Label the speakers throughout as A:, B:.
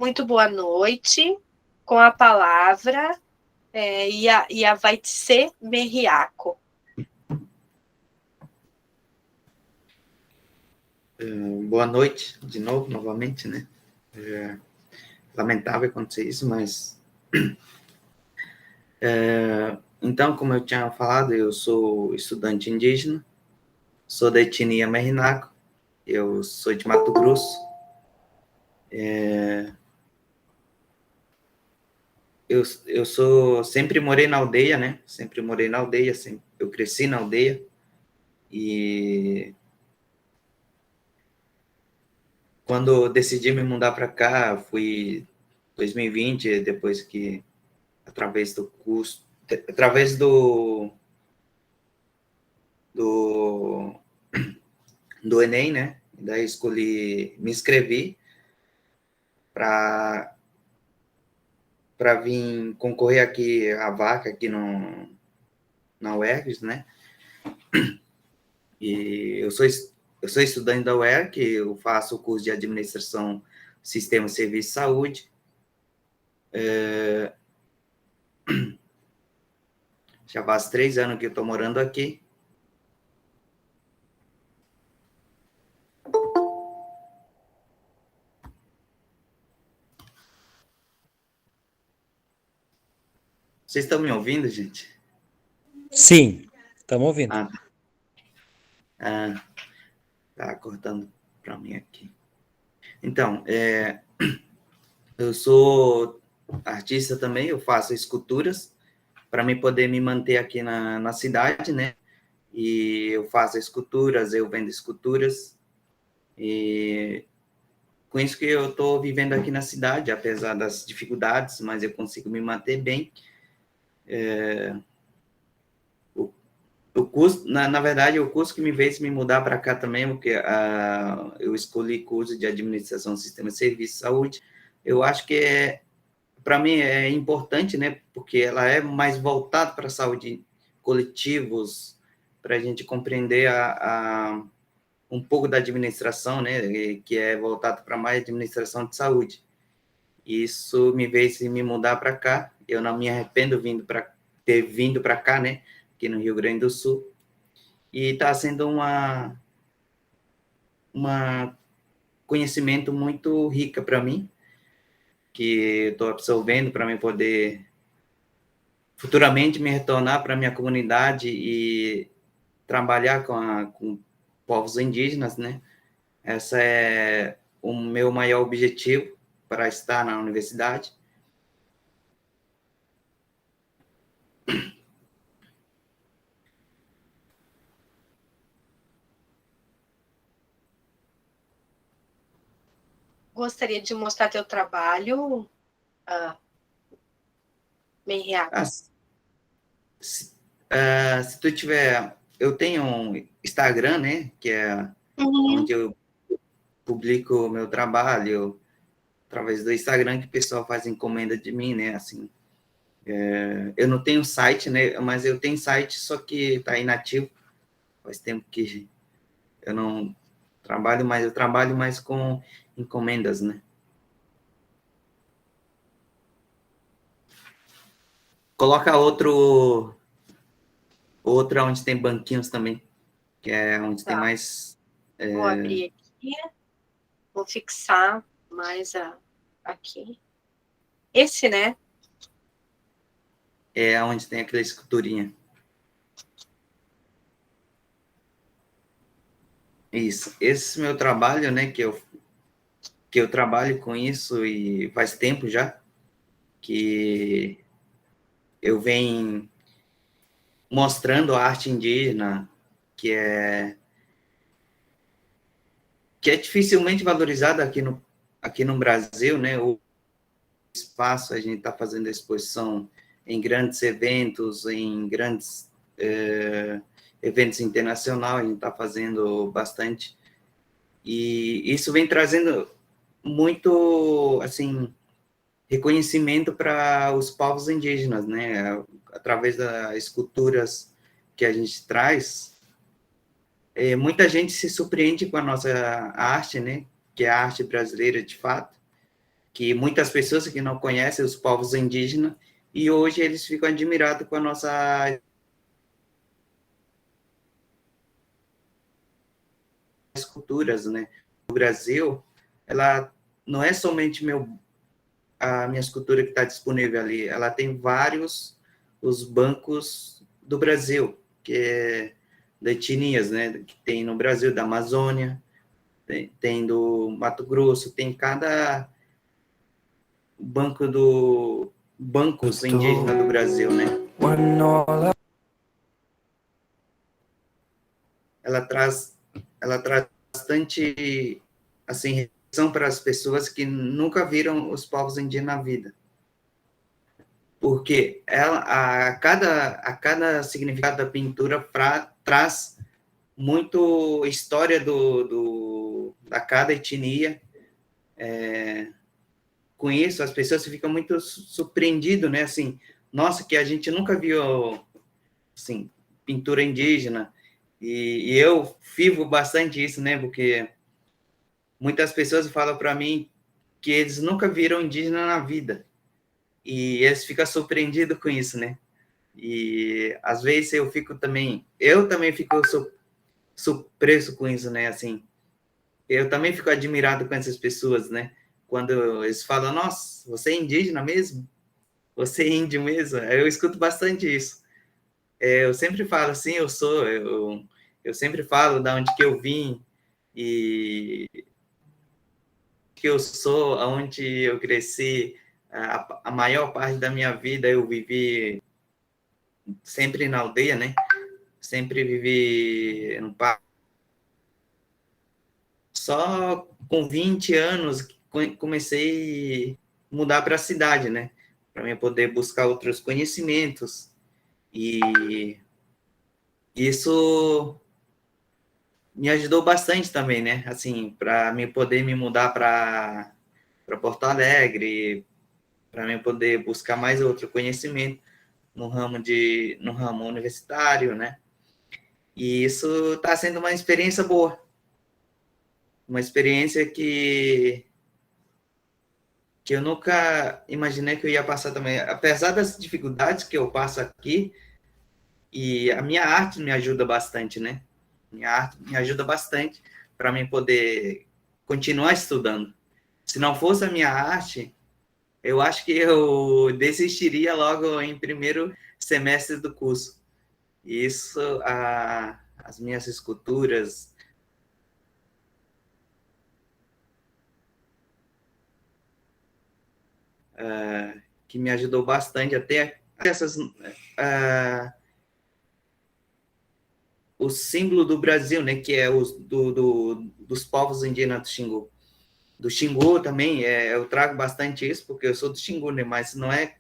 A: Muito boa noite. Com a palavra, Yavaitse Merriaco.
B: Boa noite, de novo, novamente, né? Lamentável acontecer isso, mas... Então, como eu tinha falado, eu sou estudante indígena, sou da etnia Merinaco, eu sou de Mato Grosso. Sempre morei na aldeia, né? Sempre morei na aldeia, eu cresci na aldeia. E quando eu decidi me mudar para cá, fui 2020, depois que, através do curso, através do Enem, né? Daí me inscrevi para vir concorrer aqui a vaca aqui na UERJ, né? E eu sou estudante da UERJ, eu faço o curso de Administração, Sistema, Serviço e Saúde. Já faz 3 anos que eu estou morando aqui. Vocês estão me ouvindo, gente?
C: Sim, estamos ouvindo.
B: Tá cortando para mim aqui. Então, eu sou artista também, eu faço esculturas para me poder me manter aqui na cidade, né? E eu faço esculturas, eu vendo esculturas, e com isso que eu estou vivendo aqui na cidade, apesar das dificuldades, mas eu consigo me manter bem. O curso, na verdade, o curso que me fez me mudar para cá também, porque eu escolhi curso de Administração, Sistema de Serviço e Saúde. Eu acho que para mim é importante, né, porque ela é mais voltada para a saúde, coletivos, para a gente compreender um pouco da administração, né, que é voltado para mais administração de saúde. Isso me fez me mudar para cá. Eu não me arrependo ter vindo para cá, né, aqui no Rio Grande do Sul. E está sendo uma conhecimento muito rica para mim, que estou absorvendo para mim poder futuramente me retornar para a minha comunidade e trabalhar com povos indígenas, né? Essa é o meu maior objetivo para estar na universidade.
A: Gostaria de mostrar teu trabalho, Merriaco.
B: Se tu tiver... Eu tenho um Instagram, né? Que é onde eu publico o meu trabalho, através do Instagram, que o pessoal faz encomenda de mim, né? Assim, eu não tenho site, né? Mas eu tenho site, só que está inativo. Faz tempo que eu não trabalho mais, eu trabalho mais com encomendas, né? Coloca outro onde tem banquinhos também, que é onde tem mais...
A: Vou abrir aqui, vou fixar mais aqui. Esse, né?
B: É onde tem aquela esculturinha. Isso. Esse meu trabalho, né, que eu trabalho com isso e faz tempo já, que eu venho mostrando a arte indígena, que é dificilmente valorizada aqui no Brasil, né? O espaço, a gente está fazendo exposição em grandes eventos, em grandes eventos internacionais, a gente está fazendo bastante. E isso vem trazendo muito, assim, reconhecimento para os povos indígenas, né? Através das esculturas que a gente traz, muita gente se surpreende com a nossa arte, né? Que é a arte brasileira, de fato, que muitas pessoas que não conhecem os povos indígenas, e hoje eles ficam admirados com a nossa esculturas, né? O Brasil, ela não é somente a minha escultura que está disponível ali, ela tem vários os bancos do Brasil, que é de etnias, né? Que tem no Brasil, da Amazônia, tem do Mato Grosso, tem cada bancos indígenas do Brasil, né? Ela traz bastante assim reflexão para as pessoas que nunca viram os povos indígenas na vida, porque a cada significado da pintura traz muito história da cada etnia. Com isso, as pessoas ficam muito surpreendidas, né? Assim, nossa, que a gente nunca viu assim, pintura indígena. E eu vivo bastante isso, né? Porque muitas pessoas falam para mim que eles nunca viram indígena na vida. E eles ficam surpreendidos com isso, né? E às vezes eu também fico surpreso com isso, né? Assim, eu também fico admirado com essas pessoas, né? Quando eles falam, nossa, você é indígena mesmo? Você é índio mesmo? Eu escuto bastante isso. Eu sempre falo assim, eu sempre falo da onde que eu vim e que eu sou, aonde eu cresci, a maior parte da minha vida eu vivi sempre na aldeia, né? Sempre vivi no parque. Só com 20 anos comecei a mudar para a cidade, né? Para mim poder buscar outros conhecimentos. E isso me ajudou bastante também, né? Assim, para mim poder me mudar para Porto Alegre, para mim poder buscar mais outro conhecimento no ramo universitário, né? E isso está sendo uma experiência boa, uma experiência que eu nunca imaginei que eu ia passar também, apesar das dificuldades que eu passo aqui, e a minha arte me ajuda bastante, né? Minha arte me ajuda bastante para mim poder continuar estudando. Se não fosse a minha arte, eu acho que eu desistiria logo em primeiro semestre do curso. Isso, as minhas esculturas, que me ajudou bastante até essas o símbolo do Brasil, né, que é dos povos indígenas do Xingu. Do Xingu também, eu trago bastante isso, porque eu sou do Xingu, né, mas não é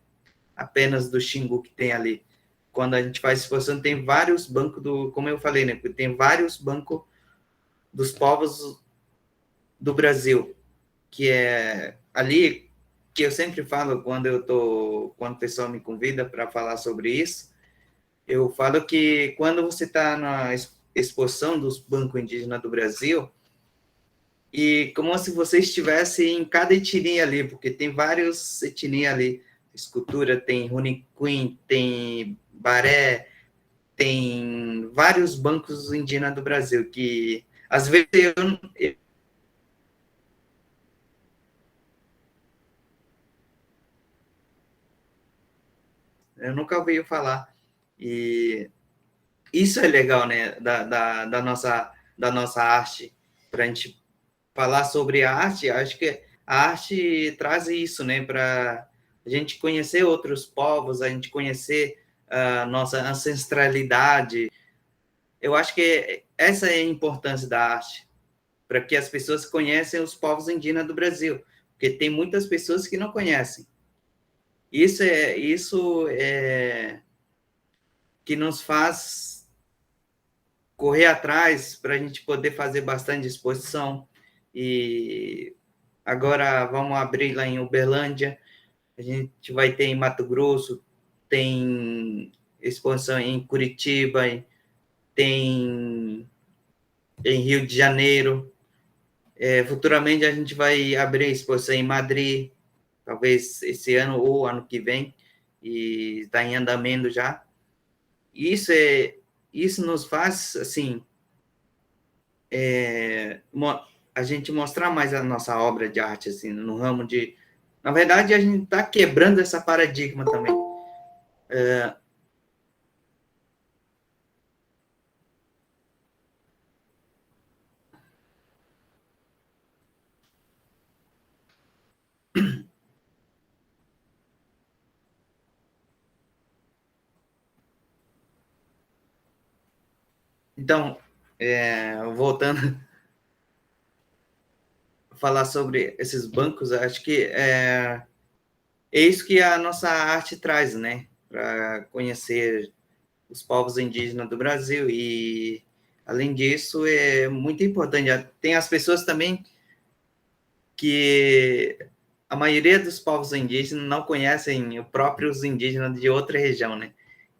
B: apenas do Xingu que tem ali. Quando a gente faz exposição, tem vários bancos como eu falei, né, tem vários bancos dos povos do Brasil, que é ali que eu sempre falo quando o pessoal me convida para falar sobre isso, eu falo que quando você está na exposição dos bancos indígenas do Brasil, e como se você estivesse em cada etnia ali, porque tem várias etnias ali, escultura, tem Runicuim, tem Baré, tem vários bancos indígenas do Brasil, que às vezes eu nunca ouvi falar. E isso é legal, né, da nossa arte, para a gente falar sobre a arte. Acho que a arte traz isso, né, para a gente conhecer outros povos, a gente conhecer a nossa ancestralidade. Eu acho que essa é a importância da arte, para que as pessoas conheçam os povos indígenas do Brasil, porque tem muitas pessoas que não conhecem. Isso é que nos faz correr atrás para a gente poder fazer bastante exposição. E agora vamos abrir lá em Uberlândia, a gente vai ter em Mato Grosso, tem exposição em Curitiba, tem em Rio de Janeiro. Futuramente a gente vai abrir exposição em Madrid. talvez esse ano ou ano que vem, e está em andamento já. Isso nos faz, assim, a gente mostrar mais a nossa obra de arte, assim, no ramo de... Na verdade, a gente está quebrando essa paradigma também. Então, voltando a falar sobre esses bancos, acho que é isso que a nossa arte traz, né? Para conhecer os povos indígenas do Brasil. E, além disso, é muito importante. Tem as pessoas também que a maioria dos povos indígenas não conhecem os próprios indígenas de outra região, né?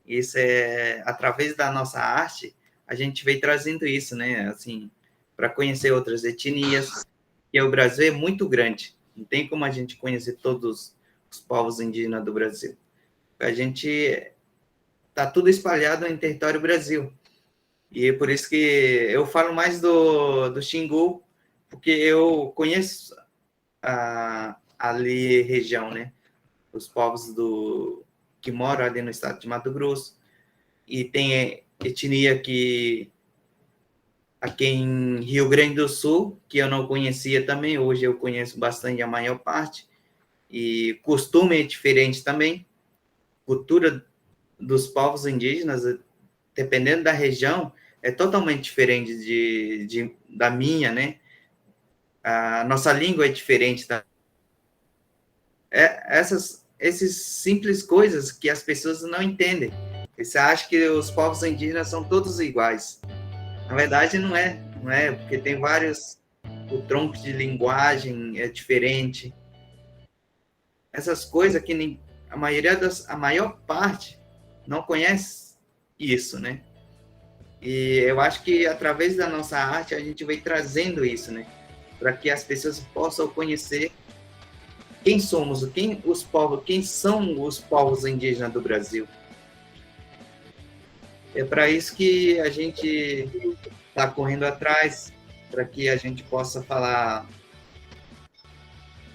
B: Isso é através da nossa arte, a gente vem trazendo isso, né? Assim, para conhecer outras etnias, e o Brasil é muito grande. Não tem como a gente conhecer todos os povos indígenas do Brasil. A gente está tudo espalhado em território Brasil. E é por isso que eu falo mais do Xingu, porque eu conheço ali região, né? Os povos que moram ali no estado de Mato Grosso. E tem etnia que aqui em Rio Grande do Sul, que eu não conhecia também, hoje eu conheço bastante a maior parte. E costume é diferente também. Cultura dos povos indígenas, dependendo da região, é totalmente diferente da minha, né? A nossa língua é diferente. Esses simples coisas que as pessoas não entendem. Você acha que os povos indígenas são todos iguais. Na verdade, não é, porque tem vários, o tronco de linguagem é diferente. Essas coisas que a maior parte não conhece isso, né? E eu acho que através da nossa arte a gente vem trazendo isso, né? Para que as pessoas possam conhecer quem somos, quem são os povos indígenas do Brasil. É para isso que a gente está correndo atrás, para que a gente possa falar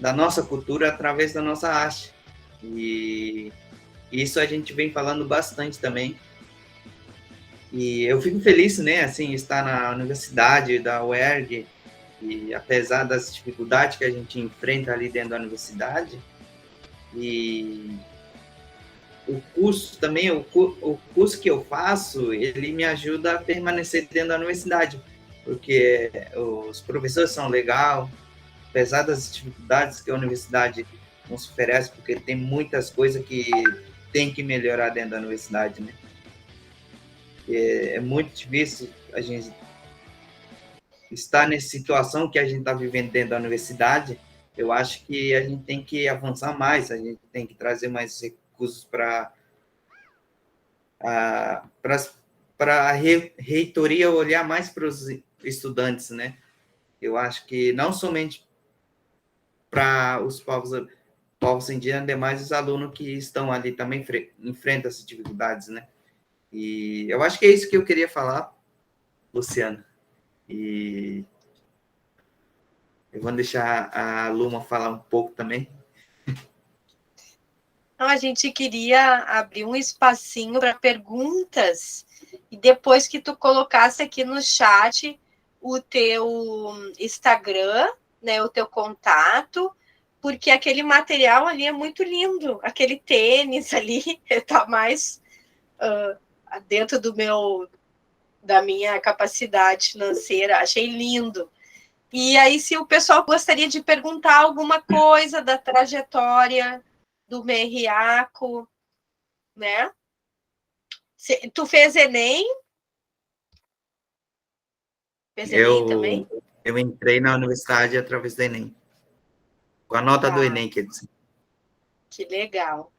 B: da nossa cultura através da nossa arte. E isso a gente vem falando bastante também. E eu fico feliz, né, assim, estar na universidade da UERJ, e apesar das dificuldades que a gente enfrenta ali dentro da universidade, e o curso também, o curso que eu faço, ele me ajuda a permanecer dentro da universidade, porque os professores são legais, apesar das dificuldades que a universidade nos oferece, porque tem muitas coisas que tem que melhorar dentro da universidade, né? É muito difícil a gente estar nessa situação que a gente está vivendo dentro da universidade. Eu acho que a gente tem que avançar mais, a gente tem que trazer mais recursos para a reitoria olhar mais para os estudantes, né? Eu acho que não somente para os povos indígenas, demais os alunos que estão ali também enfrentam essas dificuldades, né? E eu acho que é isso que eu queria falar, Luciano. E eu vou deixar a Luma falar um pouco também.
A: A gente queria abrir um espacinho para perguntas e depois que tu colocasse aqui no chat o teu Instagram, né, o teu contato, porque aquele material ali é muito lindo, aquele tênis ali está mais dentro da minha capacidade financeira, achei lindo. E aí, se o pessoal gostaria de perguntar alguma coisa da trajetória do Merriaco, né? Tu fez Enem? Fez Enem também?
B: Eu entrei na universidade através do Enem. Com a nota do Enem, quer dizer.
A: Que legal.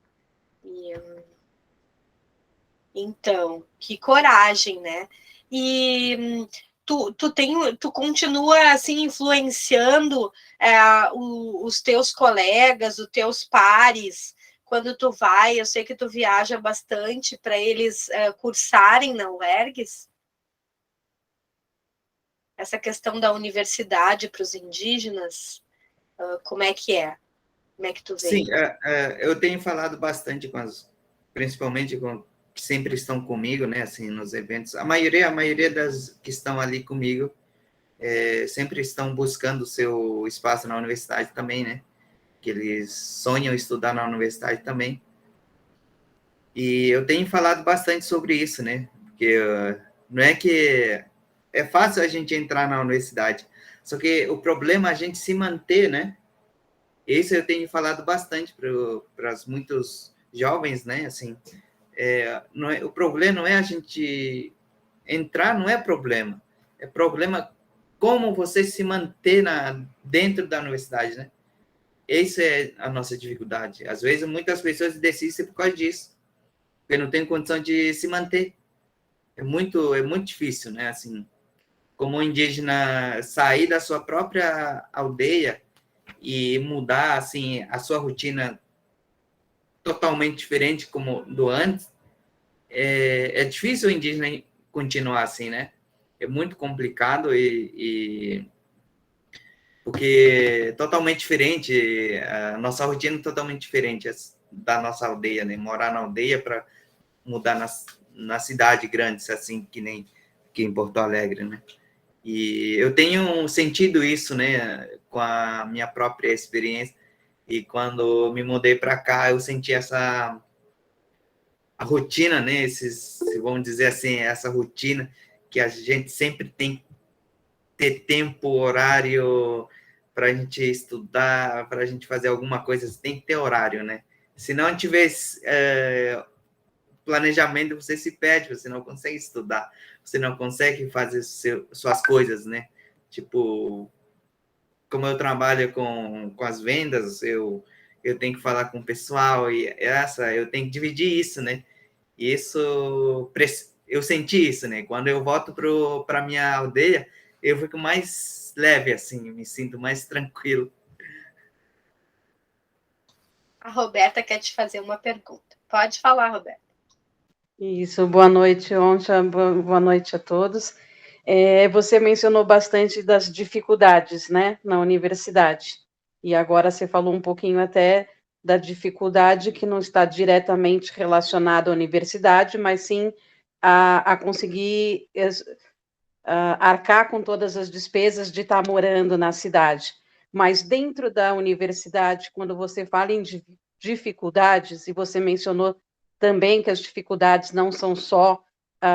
A: Então, que coragem, né? E tu continua assim influenciando os teus colegas, os teus pares, quando tu vai, eu sei que tu viaja bastante para eles cursarem na UERGS? Essa questão da universidade para os indígenas, como é que é? Como é que tu vê?
B: Sim, eu tenho falado bastante principalmente com que sempre estão comigo, né, assim, nos eventos. A maioria das que estão ali comigo sempre estão buscando o seu espaço na universidade também, né? Que eles sonham estudar na universidade também. E eu tenho falado bastante sobre isso, né? Porque não é que é fácil a gente entrar na universidade, só que o problema é a gente se manter, né? Isso eu tenho falado bastante para muitos jovens, né? Assim, o problema não é a gente entrar, não é problema. É problema como você se manter dentro da universidade, né? Essa é a nossa dificuldade. Às vezes, muitas pessoas desistem por causa disso, porque não tem condição de se manter. É muito difícil, né? Assim, como um indígena sair da sua própria aldeia e mudar assim a sua rotina totalmente diferente como do antes, é difícil o indígena continuar assim, né? É muito complicado porque é totalmente diferente, a nossa rotina é totalmente diferente da nossa aldeia, né? Morar na aldeia para mudar na cidade grande, assim, que nem aqui em Porto Alegre, né? E eu tenho sentido isso, né, com a minha própria experiência. E quando me mudei para cá, eu senti a rotina, né, vamos dizer assim, essa rotina que a gente sempre tem que ter tempo, horário para a gente estudar, para a gente fazer alguma coisa, tem que ter horário, né? Se não tiver planejamento, você se perde, você não consegue estudar, você não consegue fazer suas coisas, né? Tipo, como eu trabalho com as vendas, eu tenho que falar com o pessoal e eu tenho que dividir isso, né? E isso, eu senti isso, né? Quando eu volto para minha aldeia, eu fico mais leve, assim, me sinto mais tranquilo.
A: A Roberta quer te fazer uma pergunta. Pode falar, Roberta.
D: Isso, boa noite, Oncha, boa noite a todos. Você mencionou bastante das dificuldades, né, na universidade, e agora você falou um pouquinho até da dificuldade que não está diretamente relacionada à universidade, mas sim a conseguir arcar com todas as despesas de estar morando na cidade. Mas dentro da universidade, quando você fala em dificuldades, e você mencionou também que as dificuldades não são só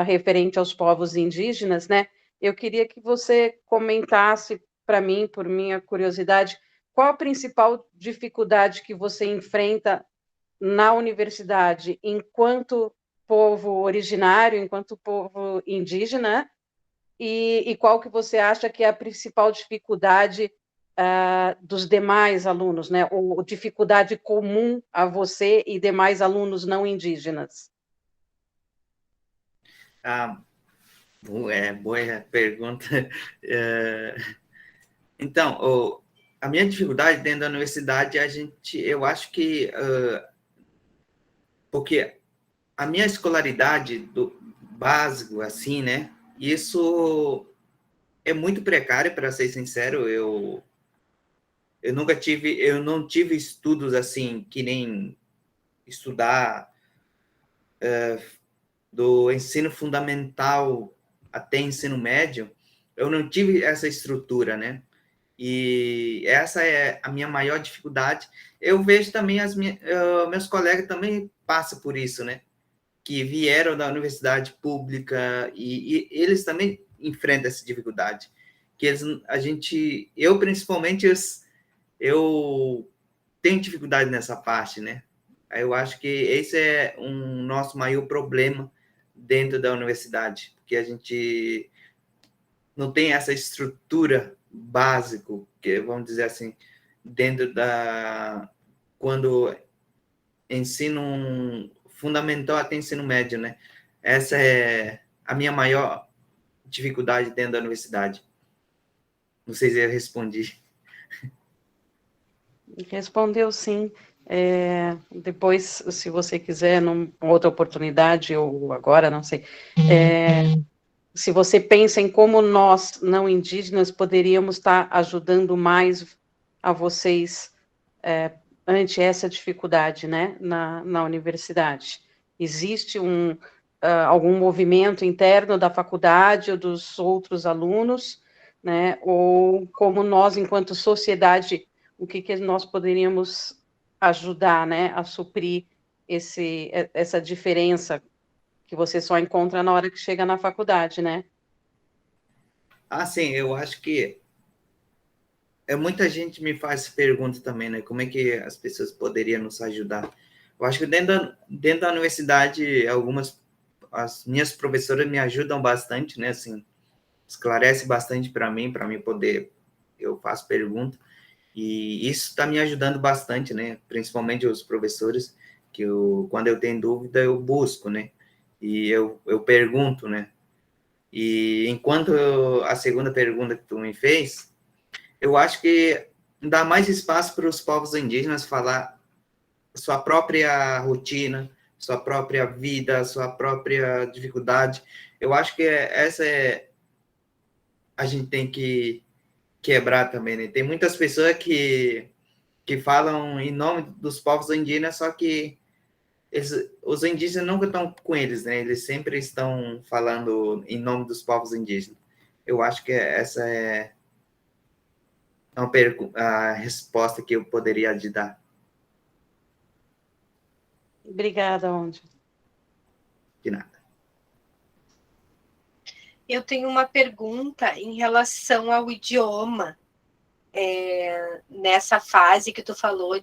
D: referente aos povos indígenas, né? Eu queria que você comentasse para mim, por minha curiosidade, qual a principal dificuldade que você enfrenta na universidade enquanto povo originário, enquanto povo indígena, e qual que você acha que é a principal dificuldade dos demais alunos, né? Ou dificuldade comum a você e demais alunos não indígenas?
B: Boa pergunta. Então, a minha dificuldade dentro da universidade, eu acho que porque a minha escolaridade do básico, assim, né? Isso é muito precário, para ser sincero. Eu não tive estudos assim que nem estudar do ensino fundamental até ensino médio. Eu não tive essa estrutura, né? E essa é a minha maior dificuldade. Eu vejo também meus colegas também passam por isso, né? Que vieram da universidade pública e eles também enfrentam essa dificuldade. Que eu principalmente, eu tenho dificuldade nessa parte, né? Eu acho que esse é um nosso maior problema dentro da universidade, porque a gente não tem essa estrutura básico, que vamos dizer assim, quando ensino fundamental até ensino médio, né? Essa é a minha maior dificuldade dentro da universidade. Não sei se eu respondi.
D: Respondeu sim. Depois, se você quiser, numa outra oportunidade, ou agora, não sei, se você pensa em como nós, não indígenas, poderíamos estar ajudando mais a vocês ante essa dificuldade, né, na universidade. Existe algum movimento interno da faculdade ou dos outros alunos, né, ou como nós, enquanto sociedade, o que nós poderíamos ajudar, né, a suprir essa diferença que você só encontra na hora que chega na faculdade, né?
B: Ah, sim, eu acho que muita gente me faz pergunta também, né? Como é que as pessoas poderiam nos ajudar? Eu acho que dentro da universidade, as minhas professoras me ajudam bastante, né? Assim, esclarece bastante para mim poder, eu faço pergunta, e isso está me ajudando bastante, né? Principalmente os professores, quando eu tenho dúvida, eu busco, né? E eu pergunto, né? E a segunda pergunta que tu me fez, eu acho que dá mais espaço para os povos indígenas falar sua própria rotina, sua própria vida, sua própria dificuldade. Eu acho que a gente tem que quebrar também, né? Tem muitas pessoas que falam em nome dos povos indígenas, só que os indígenas nunca estão com eles, né? Eles sempre estão falando em nome dos povos indígenas. Eu acho que essa é a resposta que eu poderia te dar.
D: Obrigada, Onde.
B: De nada.
A: Eu tenho uma pergunta em relação ao idioma. Nessa fase que tu falou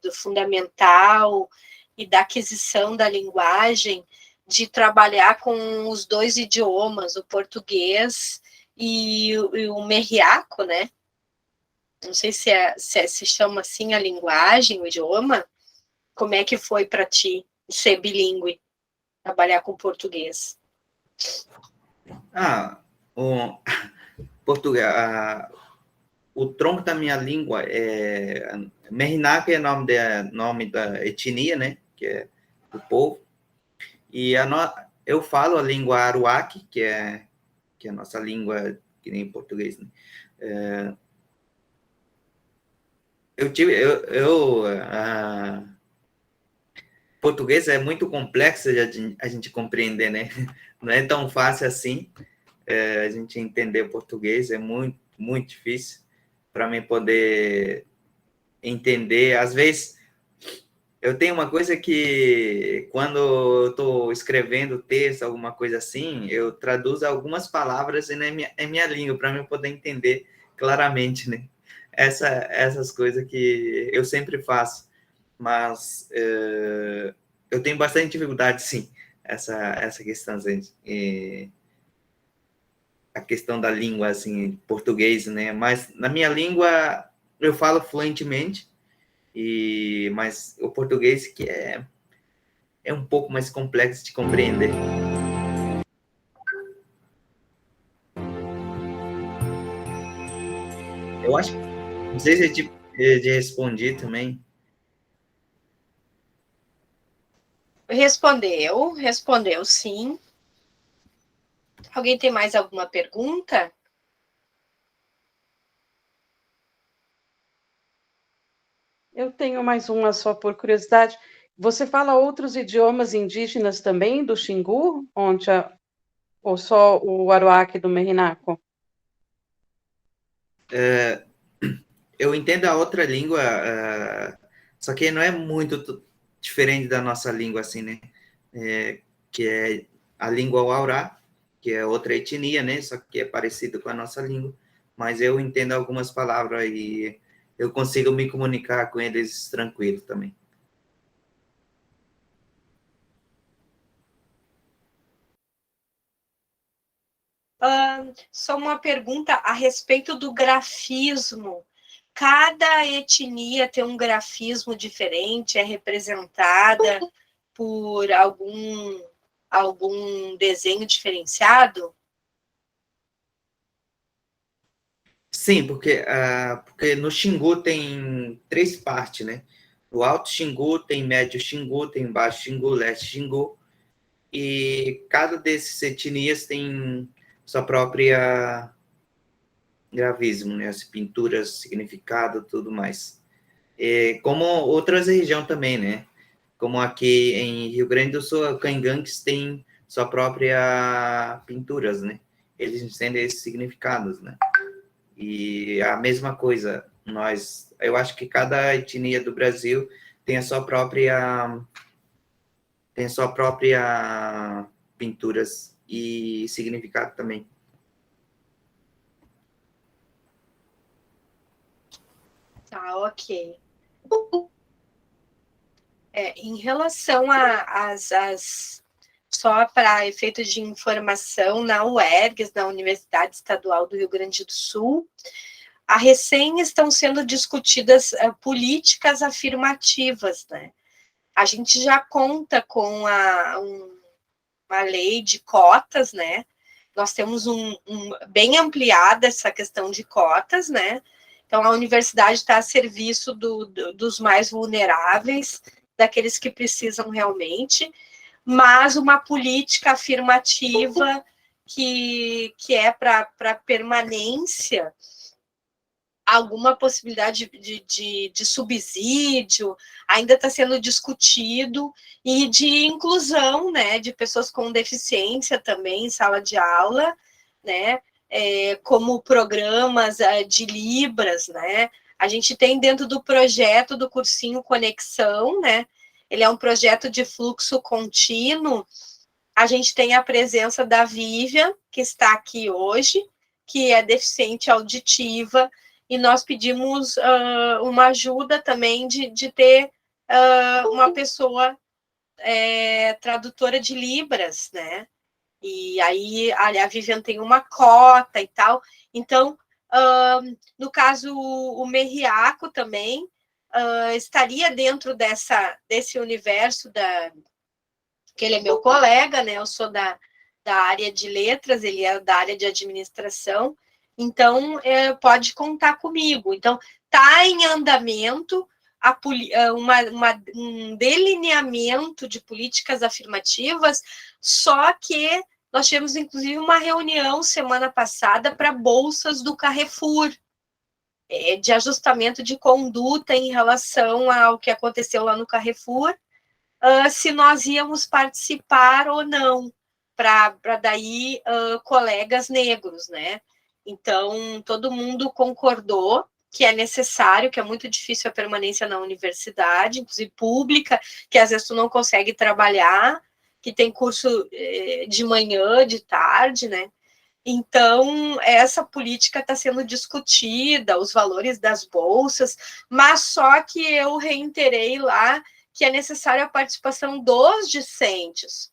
A: do fundamental e da aquisição da linguagem, de trabalhar com os dois idiomas, o português e o merriaco, né? Não sei se chama assim a linguagem, o idioma. Como é que foi para ti ser bilíngue, trabalhar com português?
B: O português, o tronco da minha língua é Merinaca, é nome da etnia, né? Que é o povo. E eu falo a língua aruaque, que é a nossa língua, que nem em português, né? Português é muito complexo de a gente compreender, né? Não é tão fácil assim. A gente entender português é muito, muito difícil para mim poder entender. Às vezes, eu tenho uma coisa que, quando eu estou escrevendo texto, alguma coisa assim, eu traduzo algumas palavras em minha língua, para mim poder entender claramente, né? Essas coisas que eu sempre faço. Mas eu tenho bastante dificuldade, sim, essa questão, gente. A questão da língua, assim, português, né? Mas na minha língua eu falo fluentemente, mas o português que é um pouco mais complexo de compreender. Eu acho, não sei se eu te respondi também.
A: Respondeu sim. Alguém tem mais alguma pergunta?
D: Eu tenho mais uma só por curiosidade. Você fala outros idiomas indígenas também, do Xingu, ou só o Aruaque do Merinaco?
B: Eu entendo a outra língua, só que não é muito diferente da nossa língua, assim, né? Que é a língua Waurá, que é outra etnia, né? Só que é parecido com a nossa língua. Mas eu entendo algumas palavras e eu consigo me comunicar com eles tranquilo também.
A: Só uma pergunta a respeito do grafismo. Cada etnia tem um grafismo diferente, é representada por algum desenho diferenciado?
B: Sim, porque no Xingu tem 3 partes, né? O Alto Xingu, tem Médio Xingu, tem Baixo Xingu, Leste Xingu, e cada desses etnias tem sua própria gravismo, né? As pinturas, significado, tudo mais. Como outras regiões também, né? Como aqui em Rio Grande do Sul, Cangangues tem sua própria pinturas, né? Eles têm esses significados, né? E a mesma coisa, eu acho que cada etnia do Brasil tem a sua própria pinturas e significado também.
A: Tá, ok. Em relação só para efeito de informação, na UERGS, na Universidade Estadual do Rio Grande do Sul, a recém estão sendo discutidas políticas afirmativas, né? A gente já conta com uma lei de cotas, né? Nós temos bem ampliada essa questão de cotas, né? Então, a universidade está a serviço dos mais vulneráveis, daqueles que precisam realmente, mas uma política afirmativa que é para permanência, alguma possibilidade de subsídio, ainda está sendo discutido, e de inclusão, né, de pessoas com deficiência também em sala de aula, né, como programas de Libras, né, a gente tem dentro do projeto do cursinho Conexão, né, ele é um projeto de fluxo contínuo, a gente tem a presença da Vivian, que está aqui hoje, que é deficiente auditiva, e nós pedimos uma ajuda também de ter uma pessoa tradutora de Libras, né? E aí a Vivian tem uma cota e tal. Então, no caso, o Merriaco também estaria dentro desse universo que ele é meu colega, né? Eu sou da área de letras, ele é da área de administração, então pode contar comigo. Então, está em andamento um delineamento de políticas afirmativas, só que nós tivemos, inclusive, uma reunião semana passada para bolsas do Carrefour, de ajustamento de conduta em relação ao que aconteceu lá no Carrefour, se nós íamos participar ou não, para daí colegas negros, né? Então, todo mundo concordou que é necessário, que é muito difícil a permanência na universidade, inclusive pública, que às vezes tu não consegue trabalhar, que tem curso de manhã, de tarde, né? Então, essa política está sendo discutida, os valores das bolsas, mas só que eu reiterei lá que é necessária a participação dos discentes,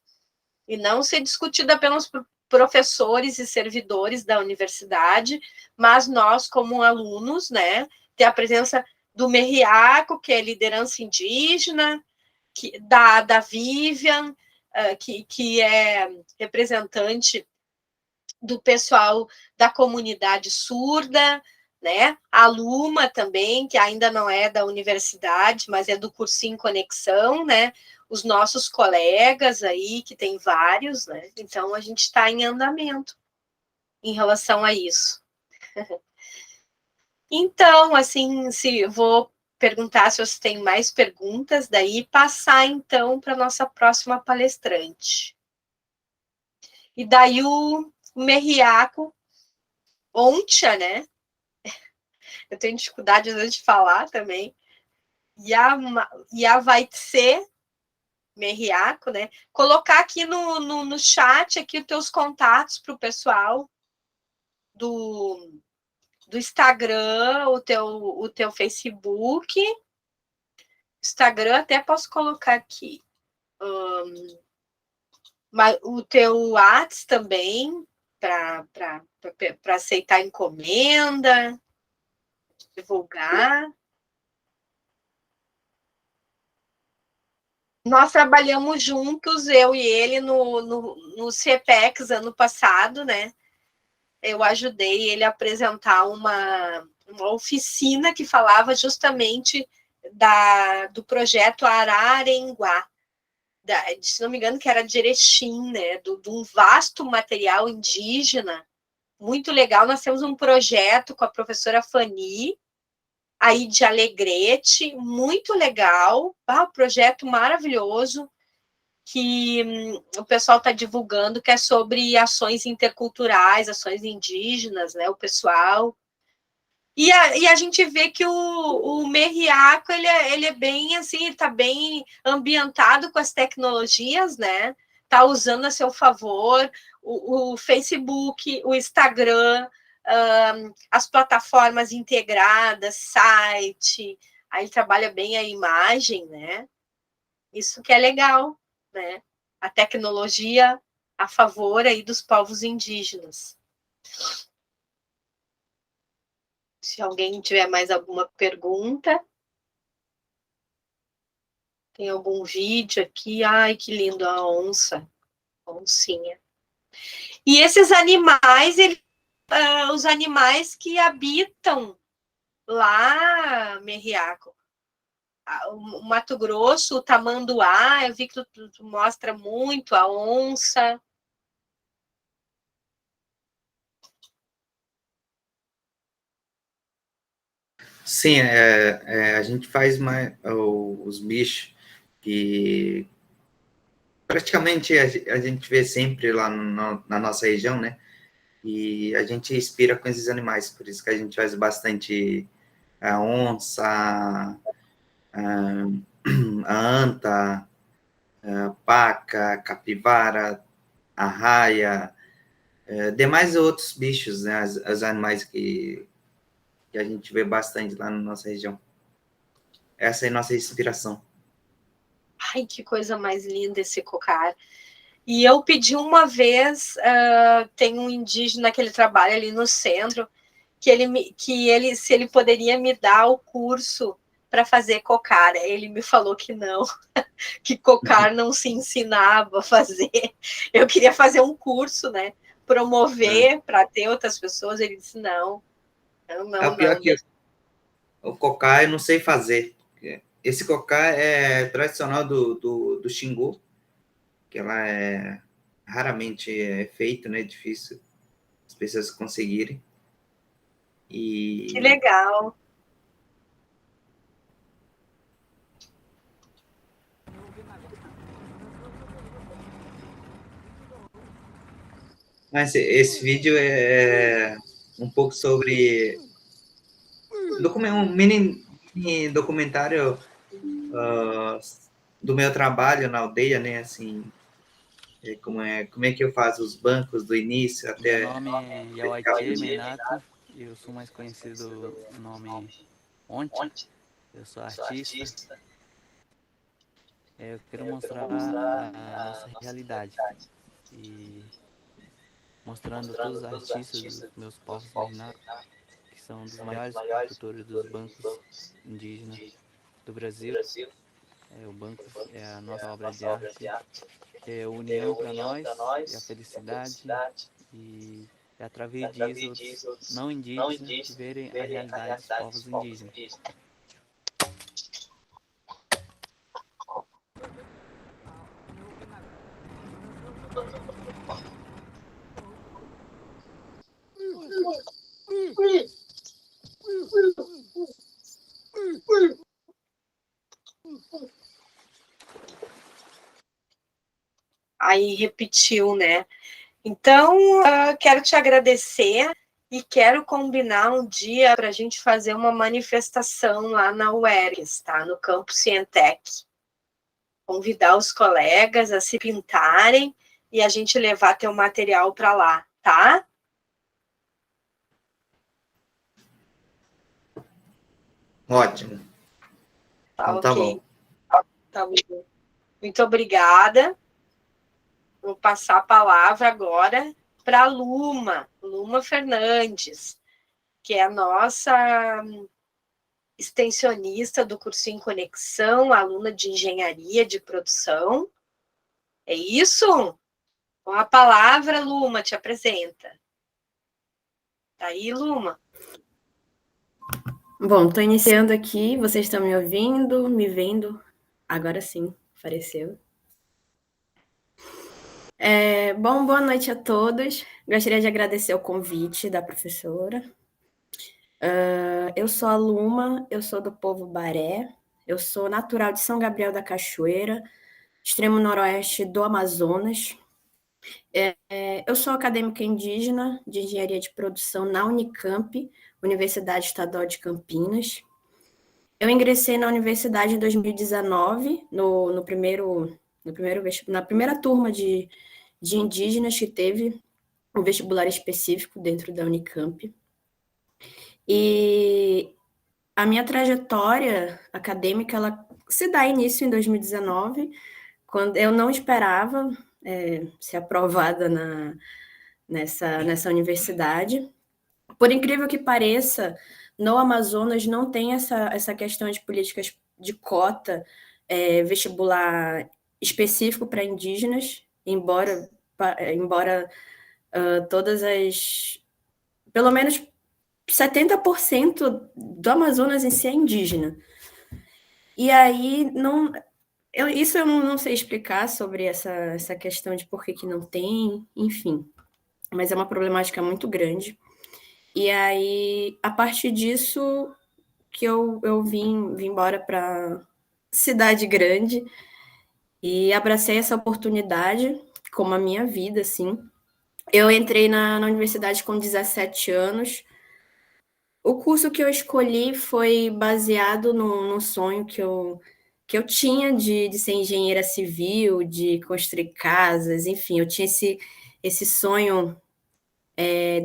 A: e não ser discutida apenas por professores e servidores da universidade, mas nós, como alunos, né, ter a presença do Merriaco, que é liderança indígena, da Vivian, que é representante do pessoal da comunidade surda, né? A Luma também, que ainda não é da universidade, mas é do cursinho Conexão, né? Os nossos colegas aí, que tem vários, né? Então, a gente está em andamento em relação a isso. Então, assim, se vou perguntar se você tem mais perguntas, daí passar, então, para a nossa próxima palestrante. E daí o Merriaco, Oncha, né? Eu tenho dificuldade, às vezes, de falar também. E a vai ser Merriaco, né? Colocar aqui no chat aqui os teus contatos para o pessoal do Instagram, o teu Facebook. Instagram até posso colocar aqui. Mas o teu WhatsApp também, para aceitar encomenda, divulgar. Nós trabalhamos juntos, eu e ele, no CPEX ano passado, né? eu ajudei ele a apresentar uma oficina que falava justamente do projeto Ararenguá, se não me engano, que era de Erechim, né? De um vasto material indígena, muito legal. Nós temos um projeto com a professora Fanny, aí de Alegrete, muito legal, um projeto maravilhoso, que o pessoal está divulgando, que é sobre ações interculturais, ações indígenas, né, o pessoal. E a gente vê que o Merriaco, ele é bem, assim, está bem ambientado com as tecnologias, né, está usando a seu favor o Facebook, o Instagram, as plataformas integradas, site, aí ele trabalha bem a imagem, né, isso que é legal, né? A tecnologia a favor aí dos povos indígenas. Se alguém tiver mais alguma pergunta. Tem algum vídeo aqui? Ai, que lindo a onça. Oncinha. E esses animais, os animais que habitam lá, Merriaco, o Mato Grosso, o tamanduá, eu vi que tu mostra muito a onça.
B: Sim, a gente faz os bichos que praticamente a gente vê sempre lá na nossa região, né? E a gente inspira com esses animais, por isso que a gente faz bastante a onça, a anta, a paca, capivara, arraia, demais outros bichos, né? Os animais que a gente vê bastante lá na nossa região. Essa é a nossa inspiração.
A: Ai, que coisa mais linda esse cocar. E eu pedi uma vez, tem um indígena que ele trabalha ali no centro, se ele poderia me dar o curso para fazer cocar. Ele me falou que não, que cocar não se ensinava a fazer. Eu queria fazer um curso, né? Promover para ter outras pessoas. Ele disse, não.
B: O pior que o cocá eu não sei fazer. Esse cocá é tradicional do Xingu, que ela é raramente feito, né? Difícil as pessoas conseguirem.
A: Que legal.
B: Mas esse vídeo é um pouco sobre um mini documentário do meu trabalho na aldeia, né? Assim, como é que eu faço os bancos do início até.
E: Meu nome é Yawaitie Menato, eu sou mais conhecido no nome Onte, eu sou artista. Eu quero mostrar a nossa realidade e mostrando todos os artistas dos meus povos originários, que são dos maiores produtores dos bancos indígenas do Brasil. O banco é a nossa obra de arte, é a união para nós, é a felicidade e é através disso outros não indígenas verem a realidade dos povos indígenas.
A: Aí repetiu, né? Então, quero te agradecer e quero combinar um dia para a gente fazer uma manifestação lá na UERGS, tá? No Campo Cientec. Convidar os colegas a se pintarem e a gente levar teu material para lá, tá?
B: Ótimo. Então tá bom.
A: Tá bom. Muito obrigada. Vou passar a palavra agora para a Luma Fernandes, que é a nossa extensionista do cursinho Conexão, aluna de engenharia de produção. É isso? Com a palavra, Luma, te apresenta. Tá aí, Luma?
F: Bom, estou iniciando aqui, vocês estão me ouvindo, me vendo? Agora sim, apareceu. Bom, boa noite a todos. Gostaria de agradecer o convite da professora. Eu sou a Luma, eu sou do povo Baré, eu sou natural de São Gabriel da Cachoeira, extremo noroeste do Amazonas. Eu sou acadêmica indígena de engenharia de produção na Unicamp, Universidade Estadual de Campinas. Eu ingressei na universidade em 2019, na primeira turma de indígenas que teve um vestibular específico dentro da Unicamp. E a minha trajetória acadêmica, ela se dá início em 2019, quando eu não esperava ser aprovada nessa universidade. Por incrível que pareça, no Amazonas não tem essa questão de políticas de cota vestibular específico para indígenas, embora todas as... Pelo menos 70% do Amazonas em si é indígena. E aí, isso eu não sei explicar sobre essa questão de por que não tem, enfim. Mas é uma problemática muito grande. E aí, a partir disso, que eu vim embora para cidade grande e abracei essa oportunidade como a minha vida, assim. Eu entrei na universidade com 17 anos. O curso que eu escolhi foi baseado num sonho que eu tinha de ser engenheira civil, de construir casas, enfim, eu tinha esse sonho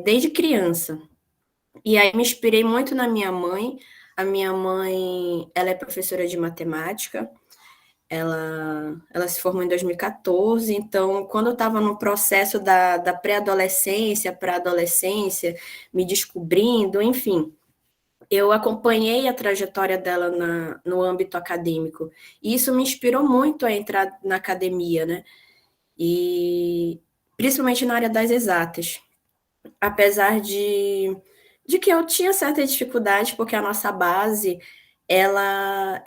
F: desde criança. E aí me inspirei muito na minha mãe. A minha mãe, ela é professora de matemática, ela se formou em 2014, então, quando eu estava no processo da pré-adolescência para a adolescência, me descobrindo, enfim, eu acompanhei a trajetória dela no âmbito acadêmico, e isso me inspirou muito a entrar na academia, né? E principalmente na área das exatas, apesar de que eu tinha certa dificuldade, porque a nossa base, ela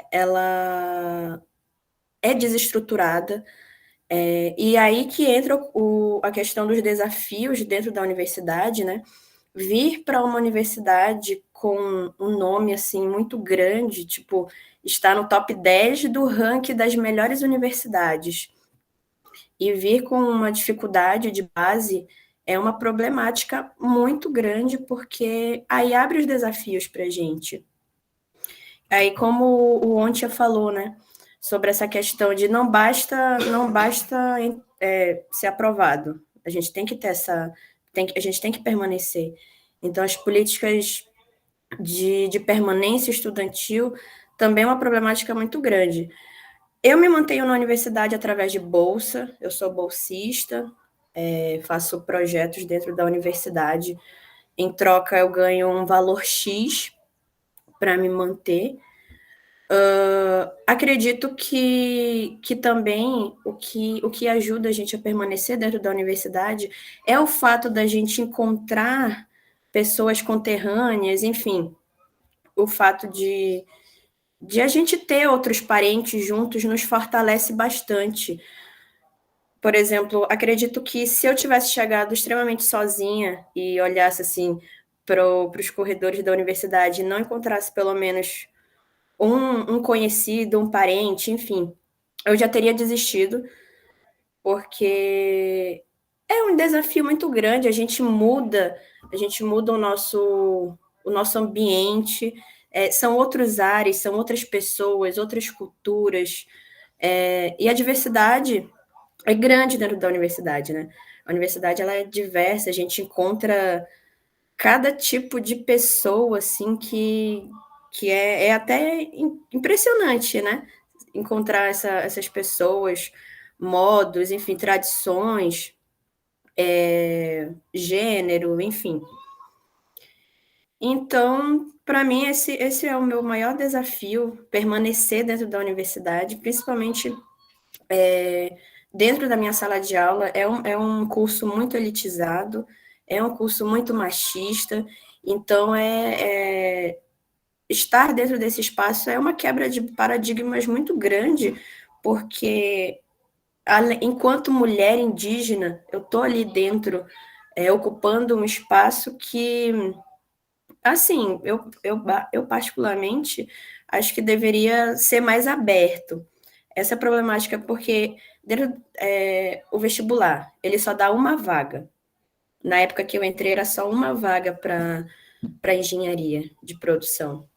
F: é desestruturada, e aí que entra a questão dos desafios dentro da universidade, né? Vir para uma universidade com um nome, assim, muito grande, tipo, está no top 10 do ranking das melhores universidades, e vir com uma dificuldade de base é uma problemática muito grande, porque aí abre os desafios para a gente. Aí, como o Ontia falou, né, sobre essa questão de não basta ser aprovado, a gente tem que ter a gente tem que permanecer. Então, as políticas de permanência estudantil também é uma problemática muito grande. Eu me mantenho na universidade através de bolsa, eu sou bolsista, faço projetos dentro da universidade, em troca eu ganho um valor X para me manter. Acredito que também o que ajuda a gente a permanecer dentro da universidade é o fato da gente encontrar pessoas conterrâneas, enfim, o fato de a gente ter outros parentes juntos nos fortalece bastante. Por exemplo, acredito que se eu tivesse chegado extremamente sozinha e olhasse assim para os corredores da universidade e não encontrasse pelo menos um conhecido, um parente, enfim, eu já teria desistido, porque é um desafio muito grande, a gente muda o nosso ambiente, são outros ares, são outras pessoas, outras culturas, e a diversidade é grande dentro da universidade, né? A universidade, ela é diversa, a gente encontra cada tipo de pessoa, assim, que é até impressionante, né? Encontrar essas pessoas, modos, enfim, tradições, gênero, enfim. Então, para mim, esse é o meu maior desafio, permanecer dentro da universidade, principalmente dentro da minha sala de aula. É um curso muito elitizado, é um curso muito machista, então estar dentro desse espaço é uma quebra de paradigmas muito grande, porque enquanto mulher indígena, eu estou ali dentro, ocupando um espaço que, assim, eu particularmente acho que deveria ser mais aberto. Essa problemática, porque dentro, o vestibular, ele só dá uma vaga. Na época que eu entrei, era só uma vaga para engenharia de produção.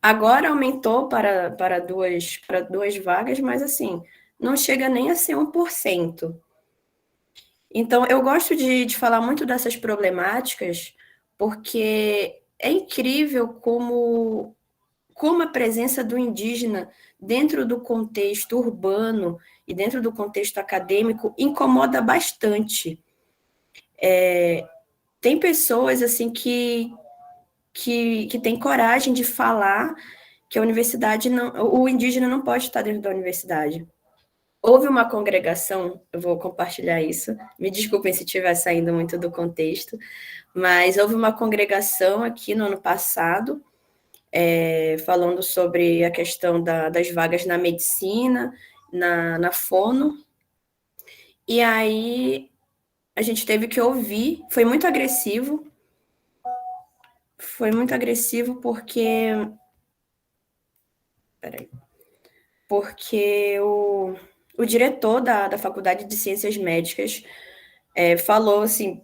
F: Agora aumentou para duas vagas, mas assim, não chega nem a ser 1%. Então, eu gosto de falar muito dessas problemáticas, porque é incrível como a presença do indígena dentro do contexto urbano e dentro do contexto acadêmico incomoda bastante. Tem pessoas assim que têm coragem de falar que a universidade não, o indígena não pode estar dentro da universidade. Houve uma congregação, eu vou compartilhar isso, me desculpem se estiver saindo muito do contexto, mas houve uma congregação aqui no ano passado, falando sobre a questão das vagas na medicina, na fono, e aí a gente teve que ouvir, foi muito agressivo porque o diretor da Faculdade de Ciências Médicas falou assim,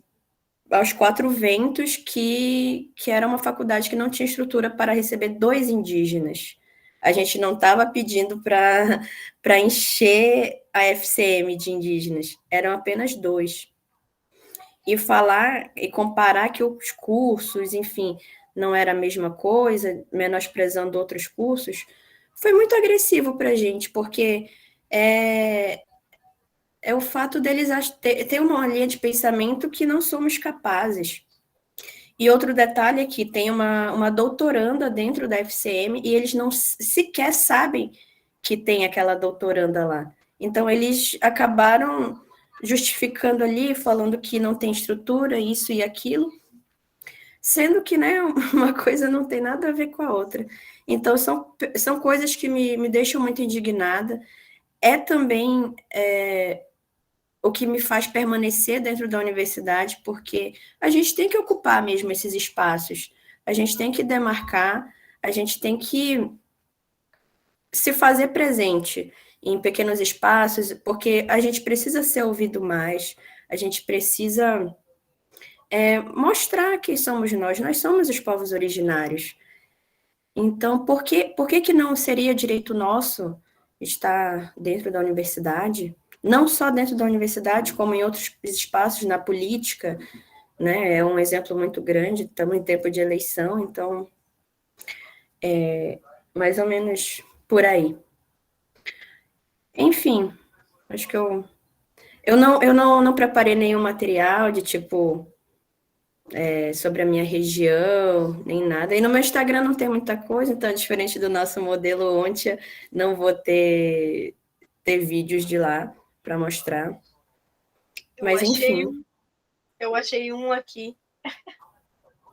F: aos quatro ventos, que era uma faculdade que não tinha estrutura para receber 2 indígenas. A gente não estava pedindo para encher a FCM de indígenas, eram apenas 2. E falar e comparar que os cursos, enfim, não era a mesma coisa, menosprezando outros cursos, foi muito agressivo para a gente, porque é o fato deles ter uma linha de pensamento que não somos capazes. E outro detalhe é que tem uma doutoranda dentro da FCM e eles não sequer sabem que tem aquela doutoranda lá. Então, eles acabaram justificando ali, falando que não tem estrutura, isso e aquilo, sendo que, né, uma coisa não tem nada a ver com a outra. Então, são coisas que me deixam muito indignada. É também o que me faz permanecer dentro da universidade, porque a gente tem que ocupar mesmo esses espaços, a gente tem que demarcar, a gente tem que se fazer presente em pequenos espaços, porque a gente precisa ser ouvido mais, a gente precisa mostrar quem somos nós somos os povos originários. Então, por que não seria direito nosso estar dentro da universidade? Não só dentro da universidade, como em outros espaços, na política, né? É um exemplo muito grande, estamos em tempo de eleição, então, mais ou menos por aí. Enfim, acho que eu não preparei nenhum material de tipo sobre a minha região, nem nada. E no meu Instagram não tem muita coisa, então, diferente do nosso modelo Ontia, não vou ter vídeos de lá para mostrar. Mas, enfim.
A: Eu achei um aqui,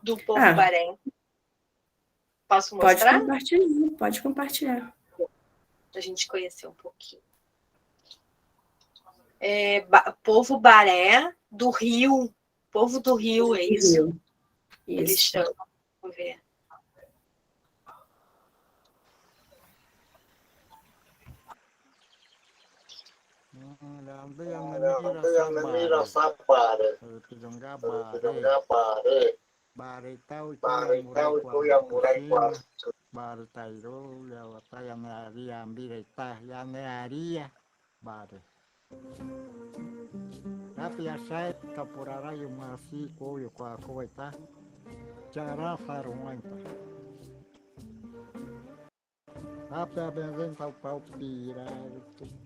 A: do povo Barém. Posso mostrar?
F: Pode compartilhar.
A: Para a gente conhecer um pouquinho. Povo Baré do Rio. Povo do Rio, é isso? Eles chamam. Vamos ver.
G: Tapi asai kapurara yung masi ko yung kwa ita cara sarungan pa. Tapi abeng pau pira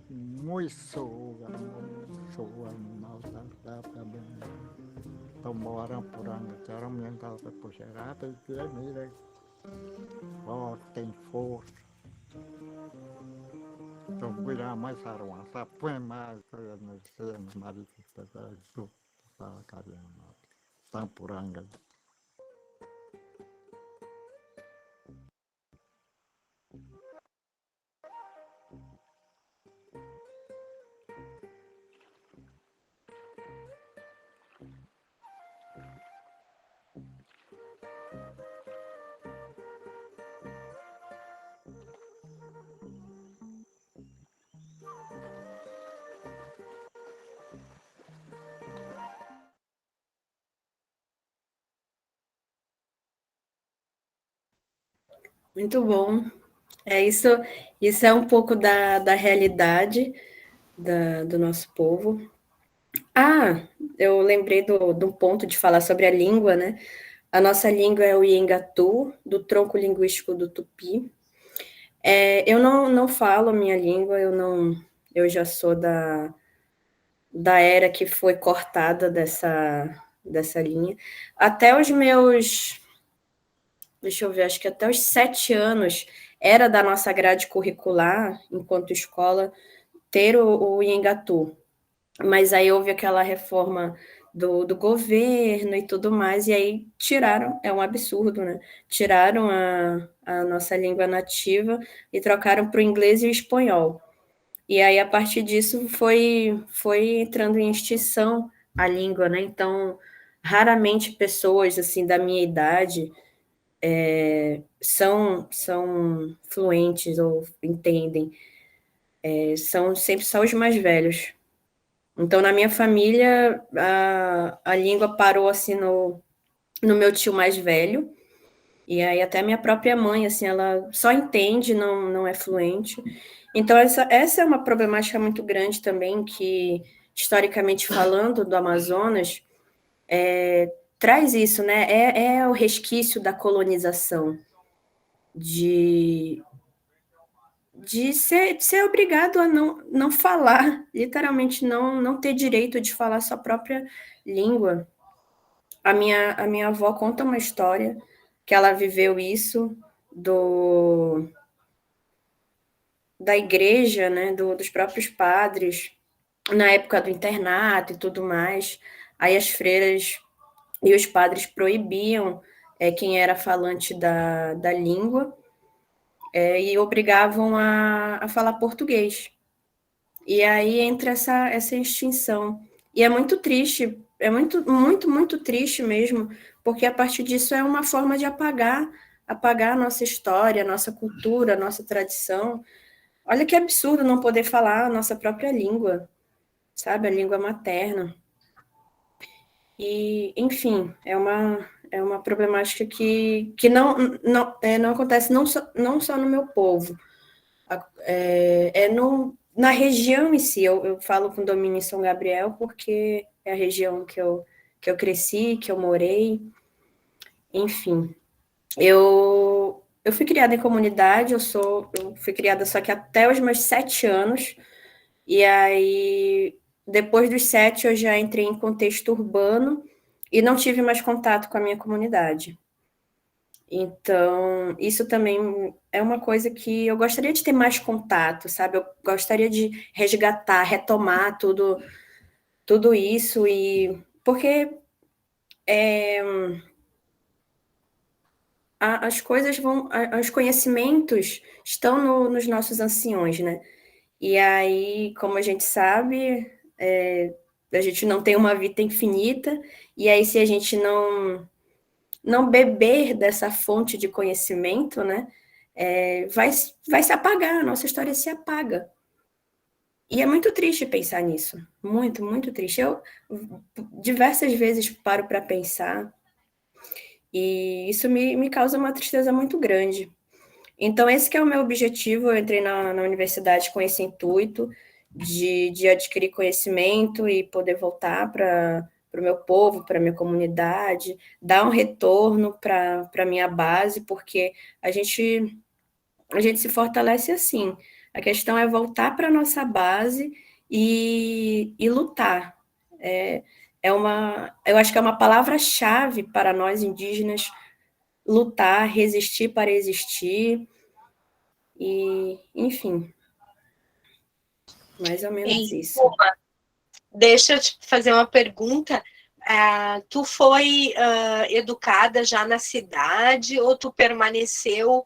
G: muito soga mal tapi abeng tomboran purang cara mental pe puxar pe tira mira oh tem força. Então, cuidar mais sarungan sapuen mais coisa no marido para isso para caramba. Tampuranga.
F: Muito bom. Isso é um pouco da realidade do nosso povo. Eu lembrei de um ponto de falar sobre a língua, né? A nossa língua é o Iengatu, do tronco linguístico do Tupi. Eu não falo a minha língua, eu já sou da era que foi cortada dessa linha. Até os meus, deixa eu ver, acho que até os 7 anos era da nossa grade curricular, enquanto escola, ter o Iengatu. Mas aí houve aquela reforma do governo e tudo mais, e aí tiraram, é um absurdo, né? Tiraram a nossa língua nativa e trocaram para o inglês e o espanhol. E aí, a partir disso, foi entrando em extinção a língua, né? Então, raramente pessoas, assim, da minha idade são fluentes ou entendem. São sempre só os mais velhos. Então, na minha família, a língua parou, assim, no meu tio mais velho, e aí até minha própria mãe, assim, ela só entende, não é fluente. Então, essa é uma problemática muito grande também, que, historicamente falando, do Amazonas, traz isso, né? É o resquício da colonização, de ser obrigado a não falar, literalmente não ter direito de falar sua própria língua. A minha avó conta uma história que ela viveu isso da igreja, né, dos próprios padres, na época do internato e tudo mais. Aí as freiras e os padres proibiam quem era falante da língua e obrigavam a falar português. E aí entra essa extinção. E é muito triste, é muito, muito, muito triste mesmo, porque a partir disso é uma forma de apagar a nossa história, a nossa cultura, a nossa tradição. Olha que absurdo não poder falar a nossa própria língua, sabe? A língua materna. E, enfim, é uma problemática que não acontece não só no meu povo, na região em si. Eu falo com domínio em São Gabriel porque é a região que eu cresci, que eu morei, enfim. Eu fui criada em comunidade, eu fui criada só que até os meus 7 anos, e aí, depois dos 7, eu já entrei em contexto urbano e não tive mais contato com a minha comunidade. Então, isso também é uma coisa que eu gostaria de ter mais contato, sabe? Eu gostaria de resgatar, retomar tudo isso, porque as coisas os conhecimentos estão nos nossos anciões, né? E aí, como a gente sabe, a gente não tem uma vida infinita, e aí se a gente não beber dessa fonte de conhecimento, né, vai se apagar, a nossa história se apaga. E é muito triste pensar nisso, muito, muito triste. Eu diversas vezes paro para pensar, e isso me causa uma tristeza muito grande. Então, esse que é o meu objetivo. Eu entrei na universidade com esse intuito de adquirir conhecimento e poder voltar para o meu povo, para a minha comunidade, dar um retorno para a minha base, porque a gente se fortalece assim. A questão é voltar para a nossa base e lutar. Eu acho que é uma palavra-chave para nós indígenas: lutar, resistir para existir. E, enfim, mais ou menos isso.
A: Deixa eu te fazer uma pergunta. Tu foi educada já na cidade ou tu permaneceu,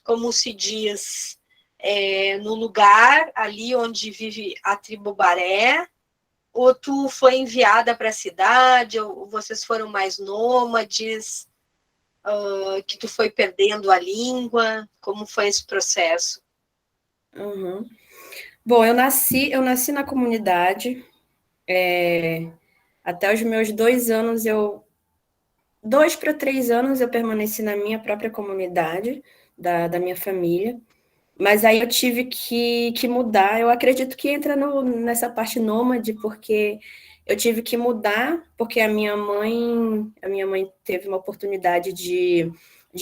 A: como se diz, no lugar ali onde vive a tribo Baré? Ou tu foi enviada para a cidade, ou vocês foram mais nômades, que tu foi perdendo a língua? Como foi esse processo?
F: Uhum. Bom, eu nasci na comunidade. Até os meus 2 anos, 2 para 3 anos, eu permaneci na minha própria comunidade, da minha família. Mas aí eu tive que mudar. Eu acredito que entra nessa parte nômade, porque eu tive que mudar, porque a minha mãe teve uma oportunidade de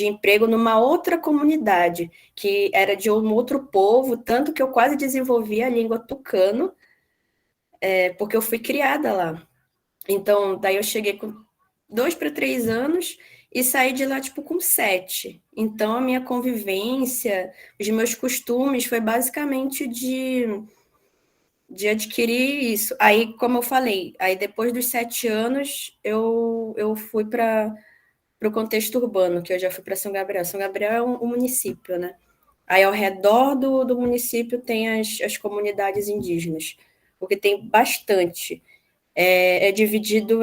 F: emprego numa outra comunidade, que era de um outro povo, tanto que eu quase desenvolvi a língua tucano, porque eu fui criada lá. Então, daí eu cheguei com 2 para 3 anos e saí de lá, tipo, com 7. Então, a minha convivência, os meus costumes, foi basicamente de adquirir isso. Aí, como eu falei, aí depois dos 7 anos, eu fui para o contexto urbano, que eu já fui para São Gabriel. São Gabriel é um município, né? Aí, ao redor do município, tem as comunidades indígenas, porque tem bastante. É dividido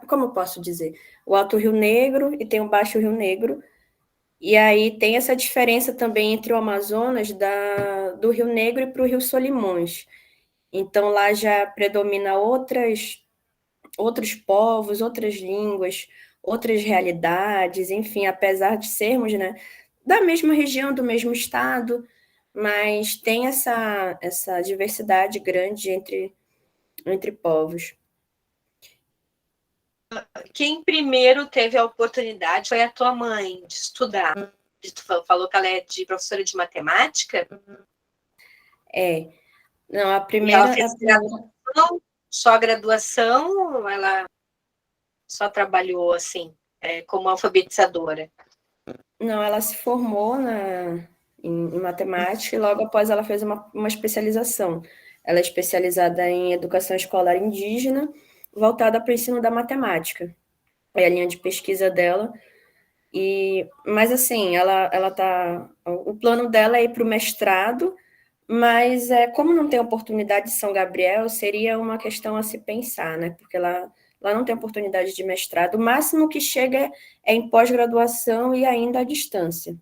F: como eu posso dizer? O Alto Rio Negro e tem o Baixo Rio Negro. E aí tem essa diferença também entre o Amazonas do Rio Negro e para o Rio Solimões. Então lá já predomina outros povos, outras línguas, outras realidades, enfim, apesar de sermos, né, da mesma região, do mesmo estado, mas tem essa diversidade grande entre povos.
A: Quem primeiro teve a oportunidade foi a tua mãe de estudar. Tu falou que ela é professora de matemática?
F: Não, a
A: E ela
F: primeira,
A: fez graduação, só graduação, ou ela só trabalhou assim, como alfabetizadora?
F: não, ela se formou em matemática e logo após ela fez uma especialização. Ela é especializada em educação escolar indígena, voltada para o ensino da matemática. É a linha de pesquisa dela. Mas assim, o plano dela é ir para o mestrado, mas como não tem oportunidade de São Gabriel, seria uma questão a se pensar, né? Porque lá não tem oportunidade de mestrado. O máximo que chega é em pós-graduação e ainda à distância.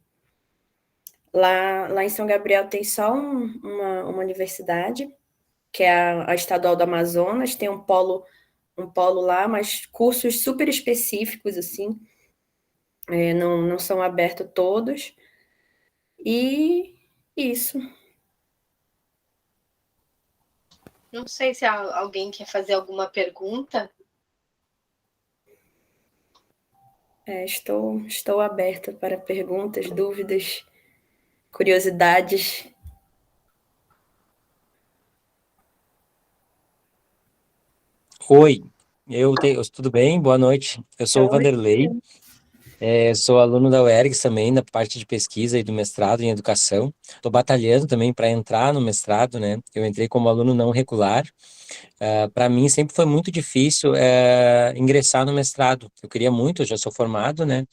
F: Lá em São Gabriel tem só uma universidade, que é a Estadual do Amazonas, tem um polo lá, mas cursos super específicos, assim, não são abertos todos. E isso.
A: Não sei se alguém quer fazer alguma pergunta.
F: Estou aberta para perguntas, dúvidas, curiosidades.
C: Oi, tudo bem? Boa noite. Eu sou o
F: Oi.
C: Vanderlei, sou aluno da UERGS também, na parte de pesquisa e do mestrado em educação. Estou batalhando também para entrar no mestrado, né? Eu entrei como aluno não regular. Para mim sempre foi muito difícil ingressar no mestrado. Eu queria muito, eu já sou formado, né?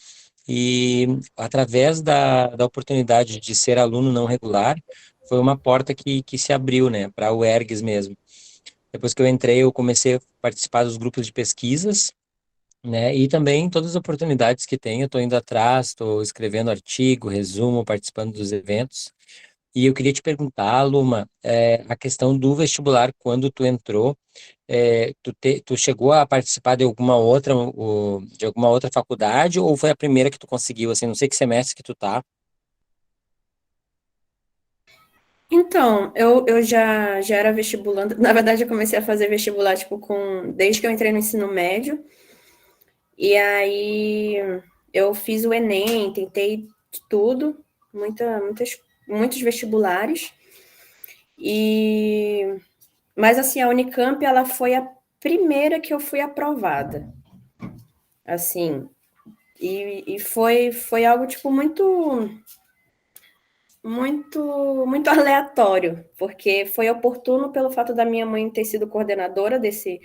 C: E através da oportunidade de ser aluno não regular, foi uma porta que se abriu, né? Para a UERGS mesmo. Depois que eu entrei, eu comecei a participar dos grupos de pesquisas, né? E também todas as oportunidades que tenho, eu estou indo atrás, estou escrevendo artigo, resumo, participando dos eventos. E eu queria te perguntar, Luma, a questão do vestibular, quando tu entrou, tu chegou a participar de alguma outra faculdade ou foi a primeira que tu conseguiu, assim, não sei que semestre que tu tá?
F: Então, eu já era vestibulando. Na verdade, eu comecei a fazer vestibular, tipo, desde que eu entrei no ensino médio. E aí eu fiz o Enem, tentei de tudo, muitos vestibulares. Mas assim, a Unicamp, ela foi a primeira que eu fui aprovada. Assim, e foi algo, tipo, muito muito aleatório, porque foi oportuno pelo fato da minha mãe ter sido coordenadora desse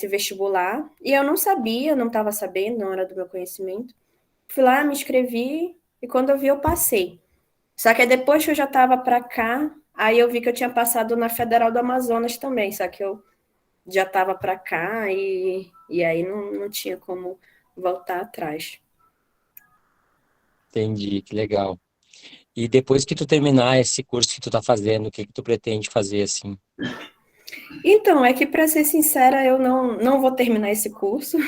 F: vestibular, e eu não sabia, não estava sabendo, não era do meu conhecimento. Fui lá, me inscrevi, e quando eu vi, eu passei. Só que depois que eu já estava para cá, aí eu vi que eu tinha passado na Federal do Amazonas também, só que eu já estava para cá, e aí não tinha como voltar atrás.
C: Entendi, que legal. E depois que tu terminar esse curso que tu tá fazendo, o que que tu pretende fazer assim?
F: Então, é que, para ser sincera, eu não vou terminar esse curso,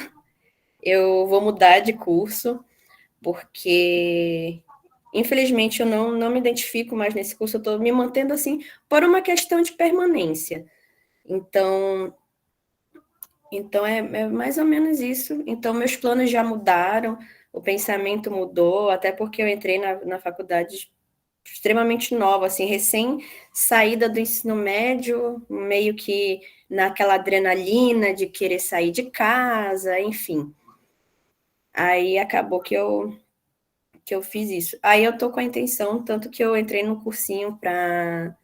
F: eu vou mudar de curso, porque, infelizmente, eu não me identifico mais nesse curso, eu estou me mantendo assim por uma questão de permanência. Então é mais ou menos isso. Então, meus planos já mudaram, o pensamento mudou, até porque eu entrei na faculdade extremamente nova, assim, recém saída do ensino médio, meio que naquela adrenalina de querer sair de casa, enfim. Aí acabou que eu fiz isso. Aí eu tô com a intenção, tanto que eu entrei no cursinho para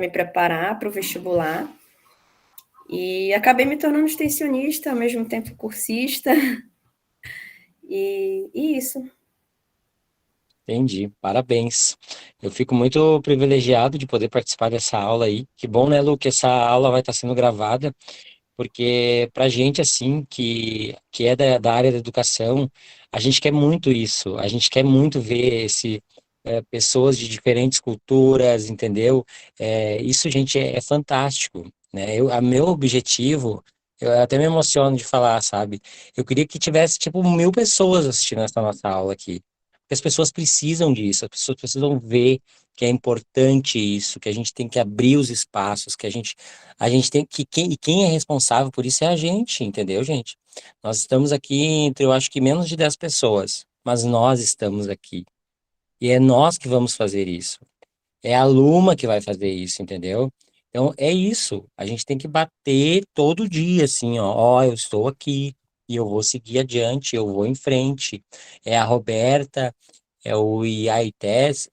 F: me preparar para o vestibular, e acabei me tornando extensionista, ao mesmo tempo cursista, e isso.
C: Entendi, parabéns. Eu fico muito privilegiado de poder participar dessa aula aí. Que bom, né, Lu, que essa aula vai estar sendo gravada, porque pra gente, assim, que é da área da educação, a gente quer muito isso, a gente quer muito ver pessoas de diferentes culturas, entendeu? Isso, gente, é fantástico, né? Meu objetivo, eu até me emociono de falar, sabe? Eu queria que tivesse, tipo, 1.000 pessoas assistindo essa nossa aula aqui. Porque as pessoas precisam disso, as pessoas precisam ver que é importante isso, que a gente tem que abrir os espaços, que a gente tem que, e quem é responsável por isso é a gente, entendeu, gente? Nós estamos aqui entre, eu acho que menos de 10 pessoas, mas nós estamos aqui. E é nós que vamos fazer isso. É a Luma que vai fazer isso, entendeu? Então é isso. A gente tem que bater todo dia, assim, ó, eu estou aqui e eu vou seguir adiante, eu vou em frente. É a Roberta, é o Aites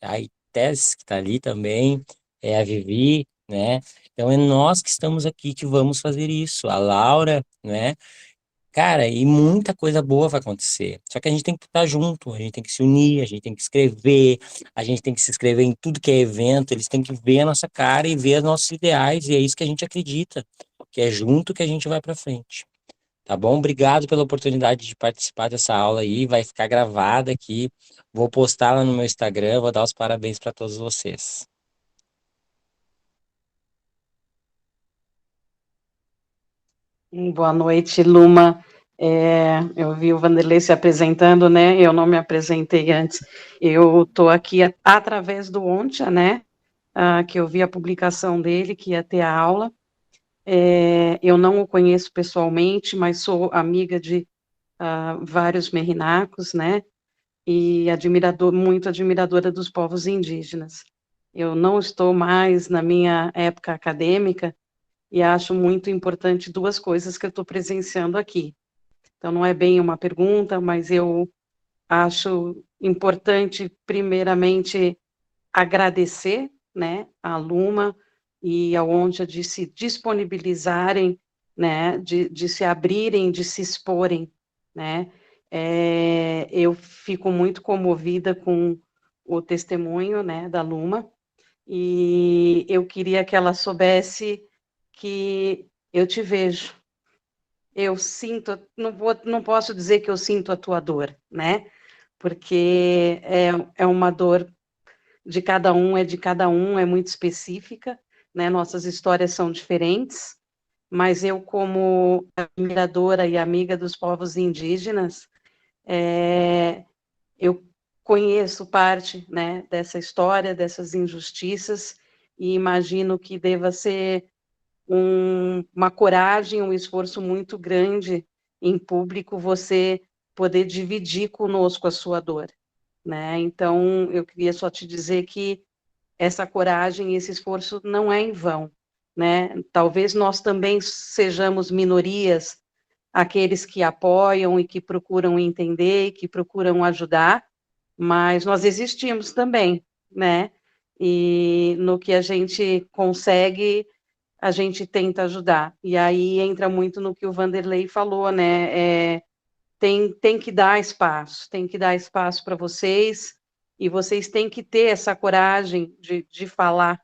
C: que está ali também, é a Vivi, né? Então é nós que estamos aqui que vamos fazer isso. A Laura, né? Cara, e muita coisa boa vai acontecer. Só que a gente tem que estar junto, a gente tem que se unir, a gente tem que escrever, a gente tem que se inscrever em tudo que é evento, eles têm que ver a nossa cara e ver os nossos ideais, e é isso que a gente acredita, que é junto que a gente vai para frente. Tá bom? Obrigado pela oportunidade de participar dessa aula aí, vai ficar gravada aqui. Vou postar lá no meu Instagram, vou dar os parabéns para todos vocês.
D: Boa noite, Luma. Eu vi o Vanderlei se apresentando, né? Eu não me apresentei antes. Eu estou aqui através do Ontia, né? Que eu vi a publicação dele, que ia ter a aula. Eu não o conheço pessoalmente, mas sou amiga de vários merinacos, né? E muito admiradora dos povos indígenas. Eu não estou mais na minha época acadêmica, e acho muito importante duas coisas que eu estou presenciando aqui. Então, não é bem uma pergunta, mas eu acho importante, primeiramente, agradecer, né, a Luma e a ONJA de se disponibilizarem, né, de se abrirem, de se exporem, né. Eu fico muito comovida com o testemunho, né, da Luma, e eu queria que ela soubesse que eu te vejo, eu sinto, não posso dizer que eu sinto a tua dor, né? Porque é uma dor de cada um, é muito específica, né? Nossas histórias são diferentes, mas eu, como admiradora e amiga dos povos indígenas, eu conheço parte, né, dessa história, dessas injustiças, e imagino que deva ser uma coragem, um esforço muito grande em público você poder dividir conosco a sua dor, né? Então, eu queria só te dizer que essa coragem, esse esforço não é em vão, né? Talvez nós também sejamos minorias, aqueles que apoiam e que procuram entender, e que procuram ajudar, mas nós existimos também, né? E no que a gente consegue, a gente tenta ajudar. E aí entra muito no que o Vanderlei falou, né? Tem que dar espaço, tem que dar espaço para vocês, e vocês têm que ter essa coragem de falar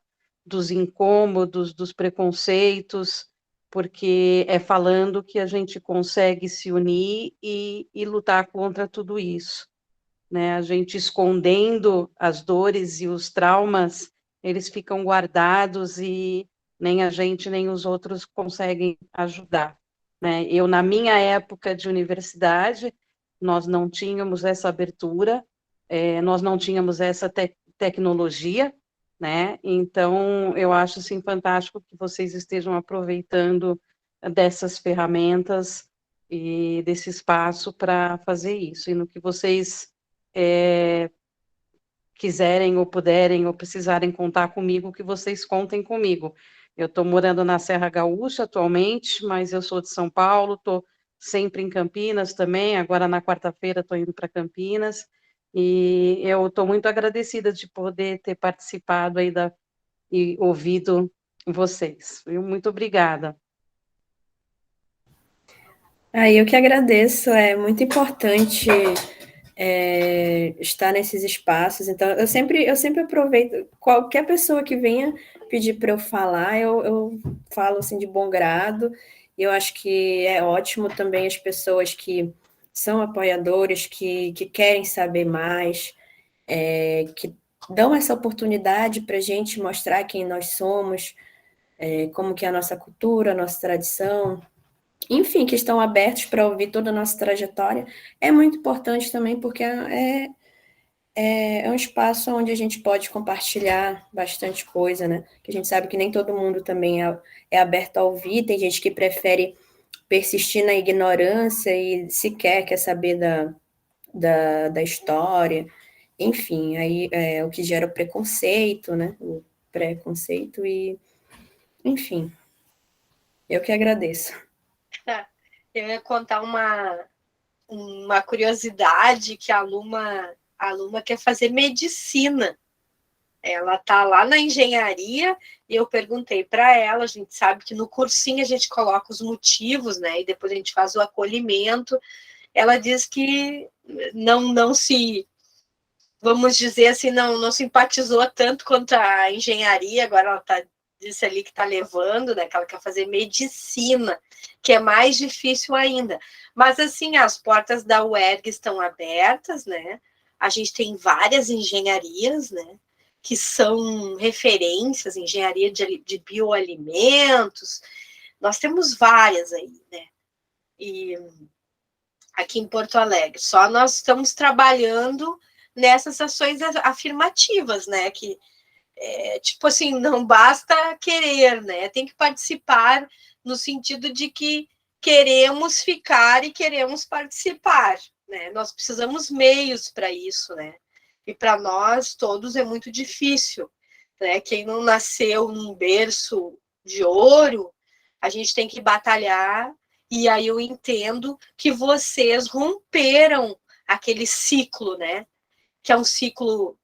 D: dos incômodos, dos preconceitos, porque é falando que a gente consegue se unir e lutar contra tudo isso, né? A gente escondendo as dores e os traumas, eles ficam guardados e nem a gente nem os outros conseguem ajudar, né? Eu, na minha época de universidade, nós não tínhamos essa abertura, nós não tínhamos essa tecnologia, né? Então, eu acho, assim, fantástico que vocês estejam aproveitando dessas ferramentas e desse espaço para fazer isso. E no que vocês quiserem ou puderem ou precisarem contar comigo, que vocês contem comigo. Eu estou morando na Serra Gaúcha atualmente, mas eu sou de São Paulo, estou sempre em Campinas também, agora na quarta-feira estou indo para Campinas, e eu estou muito agradecida de poder ter participado aí e ouvido vocês. Muito obrigada.
F: Eu que agradeço, é muito importante estar nesses espaços. Então, eu sempre aproveito, qualquer pessoa que venha pedir para eu falar, eu falo assim de bom grado. E eu acho que é ótimo também as pessoas que são apoiadores, que querem saber mais, que dão essa oportunidade para a gente mostrar quem nós somos, como que é a nossa cultura, a nossa tradição, enfim, que estão abertos para ouvir toda a nossa trajetória. É muito importante também, porque é um espaço onde a gente pode compartilhar bastante coisa, né? Que a gente sabe que nem todo mundo também é aberto a ouvir, tem gente que prefere persistir na ignorância e sequer quer saber da história. Enfim, aí é o que gera o preconceito, né? O preconceito e, enfim, eu que agradeço.
A: Eu ia contar uma curiosidade que a Luma quer fazer medicina. Ela está lá na engenharia e eu perguntei para ela, a gente sabe que no cursinho a gente coloca os motivos, né? E depois a gente faz o acolhimento. Ela diz que não se, vamos dizer assim, não simpatizou tanto quanto a engenharia, agora ela disse ali que está levando, né? Que ela quer fazer medicina, que é mais difícil ainda. Mas assim, as portas da UERJ estão abertas, né? A gente tem várias engenharias, né? Que são referências, engenharia de bioalimentos. Nós temos várias aí, né? E aqui em Porto Alegre. Só nós estamos trabalhando nessas ações afirmativas, né? Que, tipo assim, não basta querer, né? Tem que participar no sentido de que queremos ficar e queremos participar, né? Nós precisamos meios para isso, né? E para nós todos é muito difícil, né? Quem não nasceu num berço de ouro, a gente tem que batalhar. E aí eu entendo que vocês romperam aquele ciclo, né? Que é um ciclo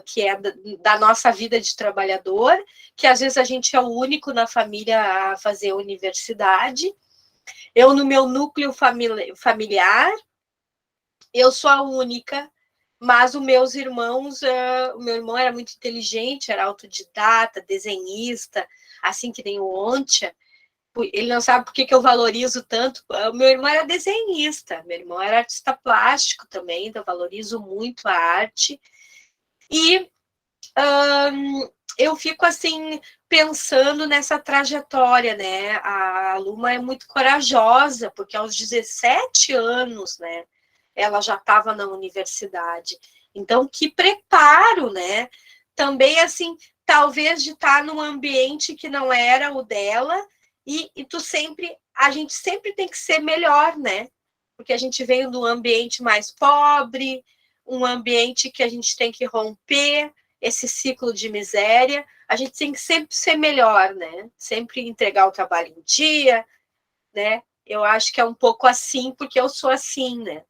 A: que é da nossa vida de trabalhador, que às vezes a gente é o único na família a fazer universidade. Eu, no meu núcleo familiar, eu sou a única, mas os meus irmãos, o meu irmão era muito inteligente, era autodidata, desenhista, assim que nem o Ontia. Ele não sabe por que eu valorizo tanto. O meu irmão era desenhista, meu irmão era artista plástico também, então eu valorizo muito a arte. E eu fico assim pensando nessa trajetória, né? A Luma é muito corajosa, porque aos 17 anos, né, ela já estava na universidade. Então, que preparo, né? Também, assim, talvez de estar num ambiente que não era o dela, e a gente sempre tem que ser melhor, né? Porque a gente veio de um ambiente mais pobre, um ambiente que a gente tem que romper esse ciclo de miséria. A gente tem que sempre ser melhor, né? Sempre entregar o trabalho em dia, né? Eu acho que é um pouco assim, porque eu sou assim, né?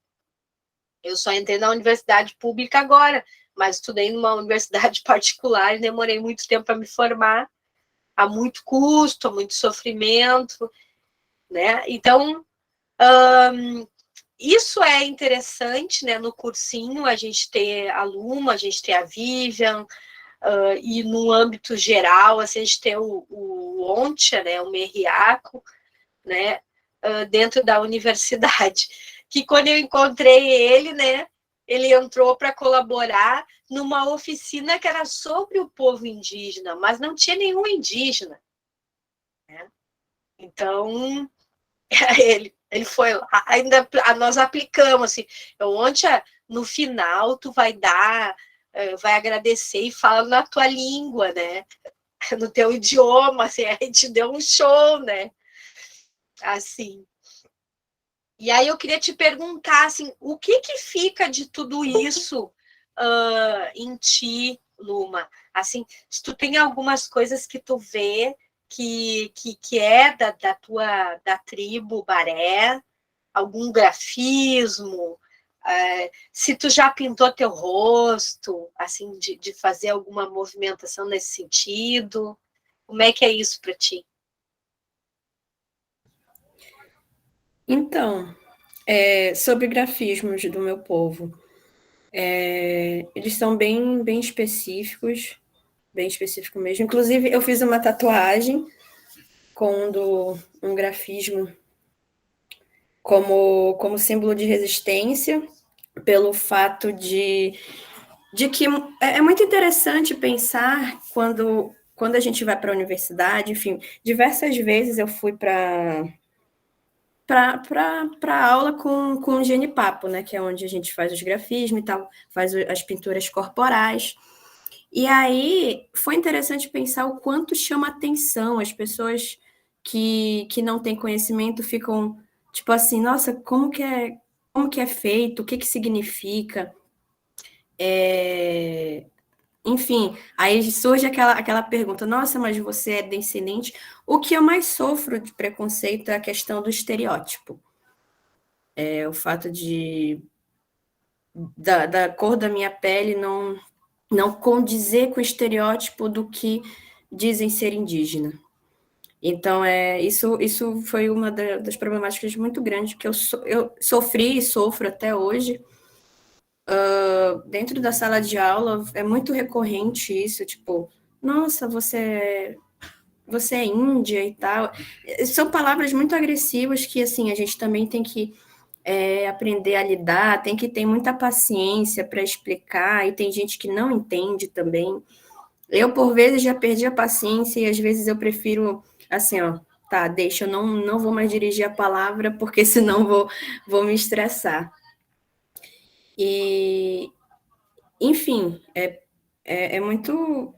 A: Eu só entrei na universidade pública agora, mas estudei numa universidade particular e demorei muito tempo para me formar, há muito custo, há muito sofrimento, né? Então, isso é interessante, né? No cursinho, a gente ter aluno, a gente ter a Vivian, e no âmbito geral, assim, a gente tem o Ontia, né? O Merriaco, né? Dentro da universidade. Que quando eu encontrei ele, né? Ele entrou para colaborar numa oficina que era sobre o povo indígena, mas não tinha nenhum indígena, né? Então, ele foi lá, ainda nós aplicamos, assim, ontem, no final, tu vai vai agradecer e fala na tua língua, né? No teu idioma, assim, a gente deu um show, né? Assim. E aí eu queria te perguntar, assim, o que fica de tudo isso em ti, Luma? Assim, se tu tem algumas coisas que tu vê que é da tribo Baré, algum grafismo, se tu já pintou teu rosto, assim, de fazer alguma movimentação nesse sentido, como é que é isso para ti?
F: Então, sobre grafismos do meu povo, eles são bem específicos, bem específico mesmo. Inclusive, eu fiz uma tatuagem com um grafismo como símbolo de resistência, pelo fato de que é muito interessante pensar quando a gente vai para a universidade, enfim, diversas vezes eu fui para aula com o Genipapo, né, que é onde a gente faz os grafismos e tal, faz as pinturas corporais. E aí foi interessante pensar o quanto chama atenção as pessoas que não têm conhecimento ficam tipo assim, nossa, como que é feito, o que significa, enfim, aí surge aquela pergunta, nossa, mas você é descendente? O que eu mais sofro de preconceito é a questão do estereótipo. O fato da cor da minha pele não condizer com o estereótipo do que dizem ser indígena. Então, isso foi uma das problemáticas muito grandes que eu sofri e sofro até hoje. Dentro da sala de aula, é muito recorrente isso, tipo, nossa, você é índia e tal. São palavras muito agressivas que, assim, a gente também tem que aprender a lidar, tem que ter muita paciência para explicar, e tem gente que não entende também. Eu, por vezes, já perdi a paciência e às vezes eu prefiro, assim, ó, tá, deixa, eu não vou mais dirigir a palavra, porque senão vou me estressar. E, enfim, é muito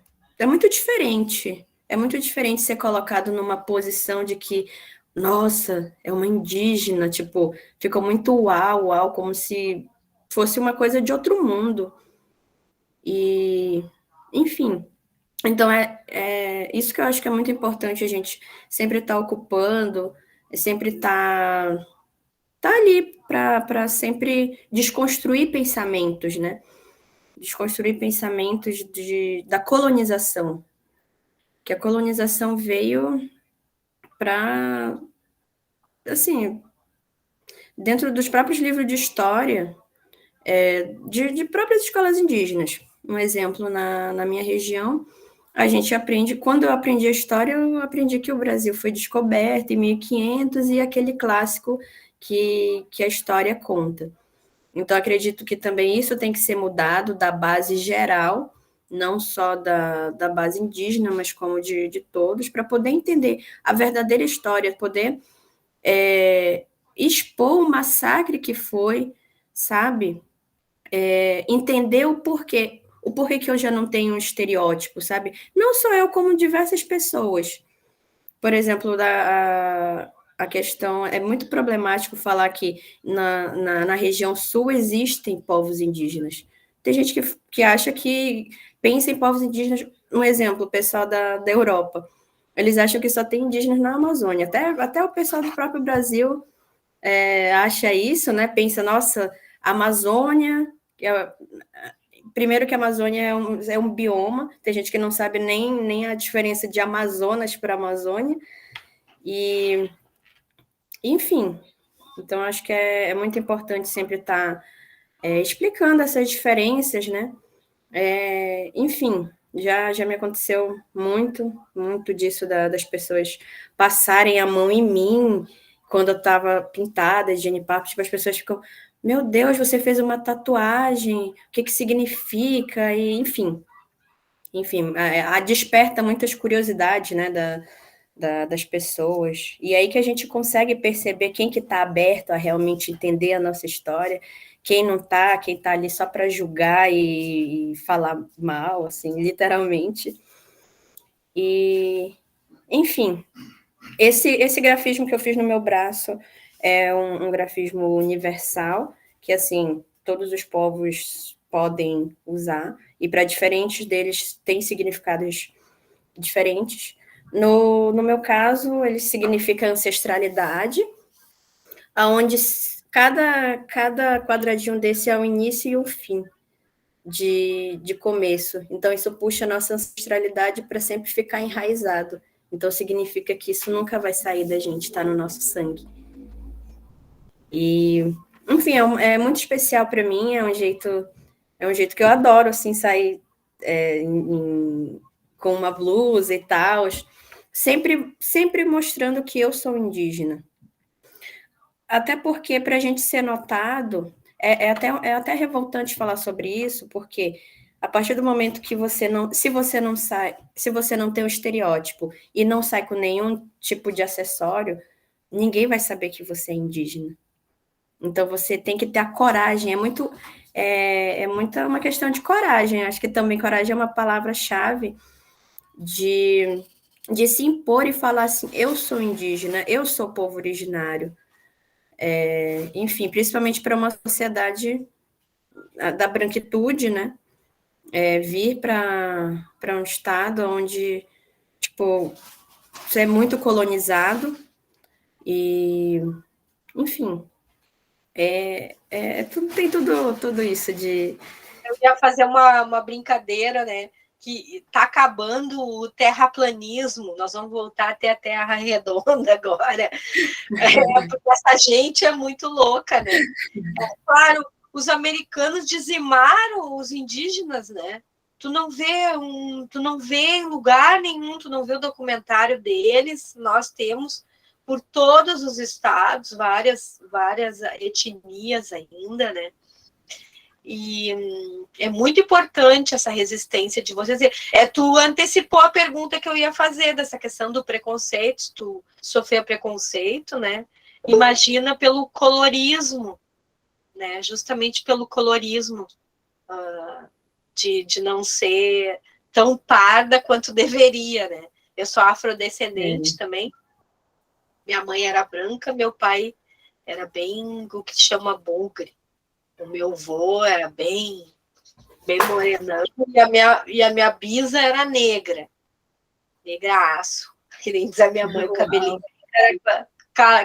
F: diferente. É muito diferente ser colocado numa posição de que, nossa, é uma indígena, tipo, ficou muito uau, como se fosse uma coisa de outro mundo. E, enfim, então isso que eu acho que é muito importante a gente sempre estar ocupando, sempre estar ali para sempre desconstruir pensamentos, né? Desconstruir pensamentos da colonização, que a colonização veio para, assim, dentro dos próprios livros de história, de próprias escolas indígenas. Um exemplo, na minha região, a gente aprende, quando eu aprendi a história, eu aprendi que o Brasil foi descoberto em 1500 e aquele clássico que a história conta. Então, acredito que também isso tem que ser mudado da base geral, não só da base indígena, mas como de todos, para poder entender a verdadeira história, poder expor o massacre que foi, sabe? Entender o porquê que eu já não tenho um estereótipo, sabe? Não só eu, como diversas pessoas. Por exemplo, a questão é muito problemático falar que na região sul existem povos indígenas. Tem gente que acha que pensa em povos indígenas, um exemplo, o pessoal da Europa. Eles acham que só tem indígenas na Amazônia. Até o pessoal do próprio Brasil acha isso, né? Pensa, nossa, Amazônia, primeiro que a Amazônia é um bioma, tem gente que não sabe nem a diferença de Amazonas para Amazônia, e, enfim, então acho que é muito importante sempre estar explicando essas diferenças, né? Enfim, já me aconteceu muito disso das pessoas passarem a mão em mim quando eu estava pintada de genipapo, tipo, as pessoas ficam, meu Deus, você fez uma tatuagem, o que significa? E, enfim, desperta muitas curiosidades, né, das pessoas, e aí que a gente consegue perceber quem que está aberto a realmente entender a nossa história, quem não está, quem está ali só para julgar e falar mal, assim, literalmente. E, enfim, esse grafismo que eu fiz no meu braço é um grafismo universal, que, assim, todos os povos podem usar, e para diferentes deles tem significados diferentes. No meu caso, ele significa ancestralidade, onde cada quadradinho desse é o início e o fim de começo. Então, isso puxa a nossa ancestralidade para sempre ficar enraizado. Então, significa que isso nunca vai sair da gente, está no nosso sangue. E, enfim, é muito especial para mim, é um jeito que eu adoro, assim, sair com uma blusa e tal, sempre mostrando que eu sou indígena. Até porque, para a gente ser notado, é até revoltante falar sobre isso, porque a partir do momento que se você não tem um estereótipo e não sai com nenhum tipo de acessório, ninguém vai saber que você é indígena. Então, você tem que ter a coragem, é muito uma questão de coragem, acho que também coragem é uma palavra-chave de se impor e falar assim, eu sou indígena, eu sou povo originário, enfim, principalmente para uma sociedade da branquitude, né, vir para um estado onde, tipo, você é muito colonizado e, enfim, tem tudo isso de...
A: Eu ia fazer uma brincadeira, né? Que está acabando o terraplanismo, nós vamos voltar até a Terra redonda agora, porque essa gente é muito louca, né? Claro, os americanos dizimaram os indígenas, né? Tu não vê em lugar nenhum, tu não vê o documentário deles, nós temos por todos os estados, várias etnias ainda, né? E é muito importante essa resistência de vocês. Tu antecipou a pergunta que eu ia fazer dessa questão do preconceito, tu sofreu preconceito, né? Imagina pelo colorismo, né? Justamente pelo colorismo, de não ser tão parda quanto deveria, né? Eu sou afrodescendente também. Minha mãe era branca, meu pai era bem o que se chama bugre. O meu avô era bem morenão, e a minha bisa era negraço. Que nem diz a minha mãe, o cabelinho era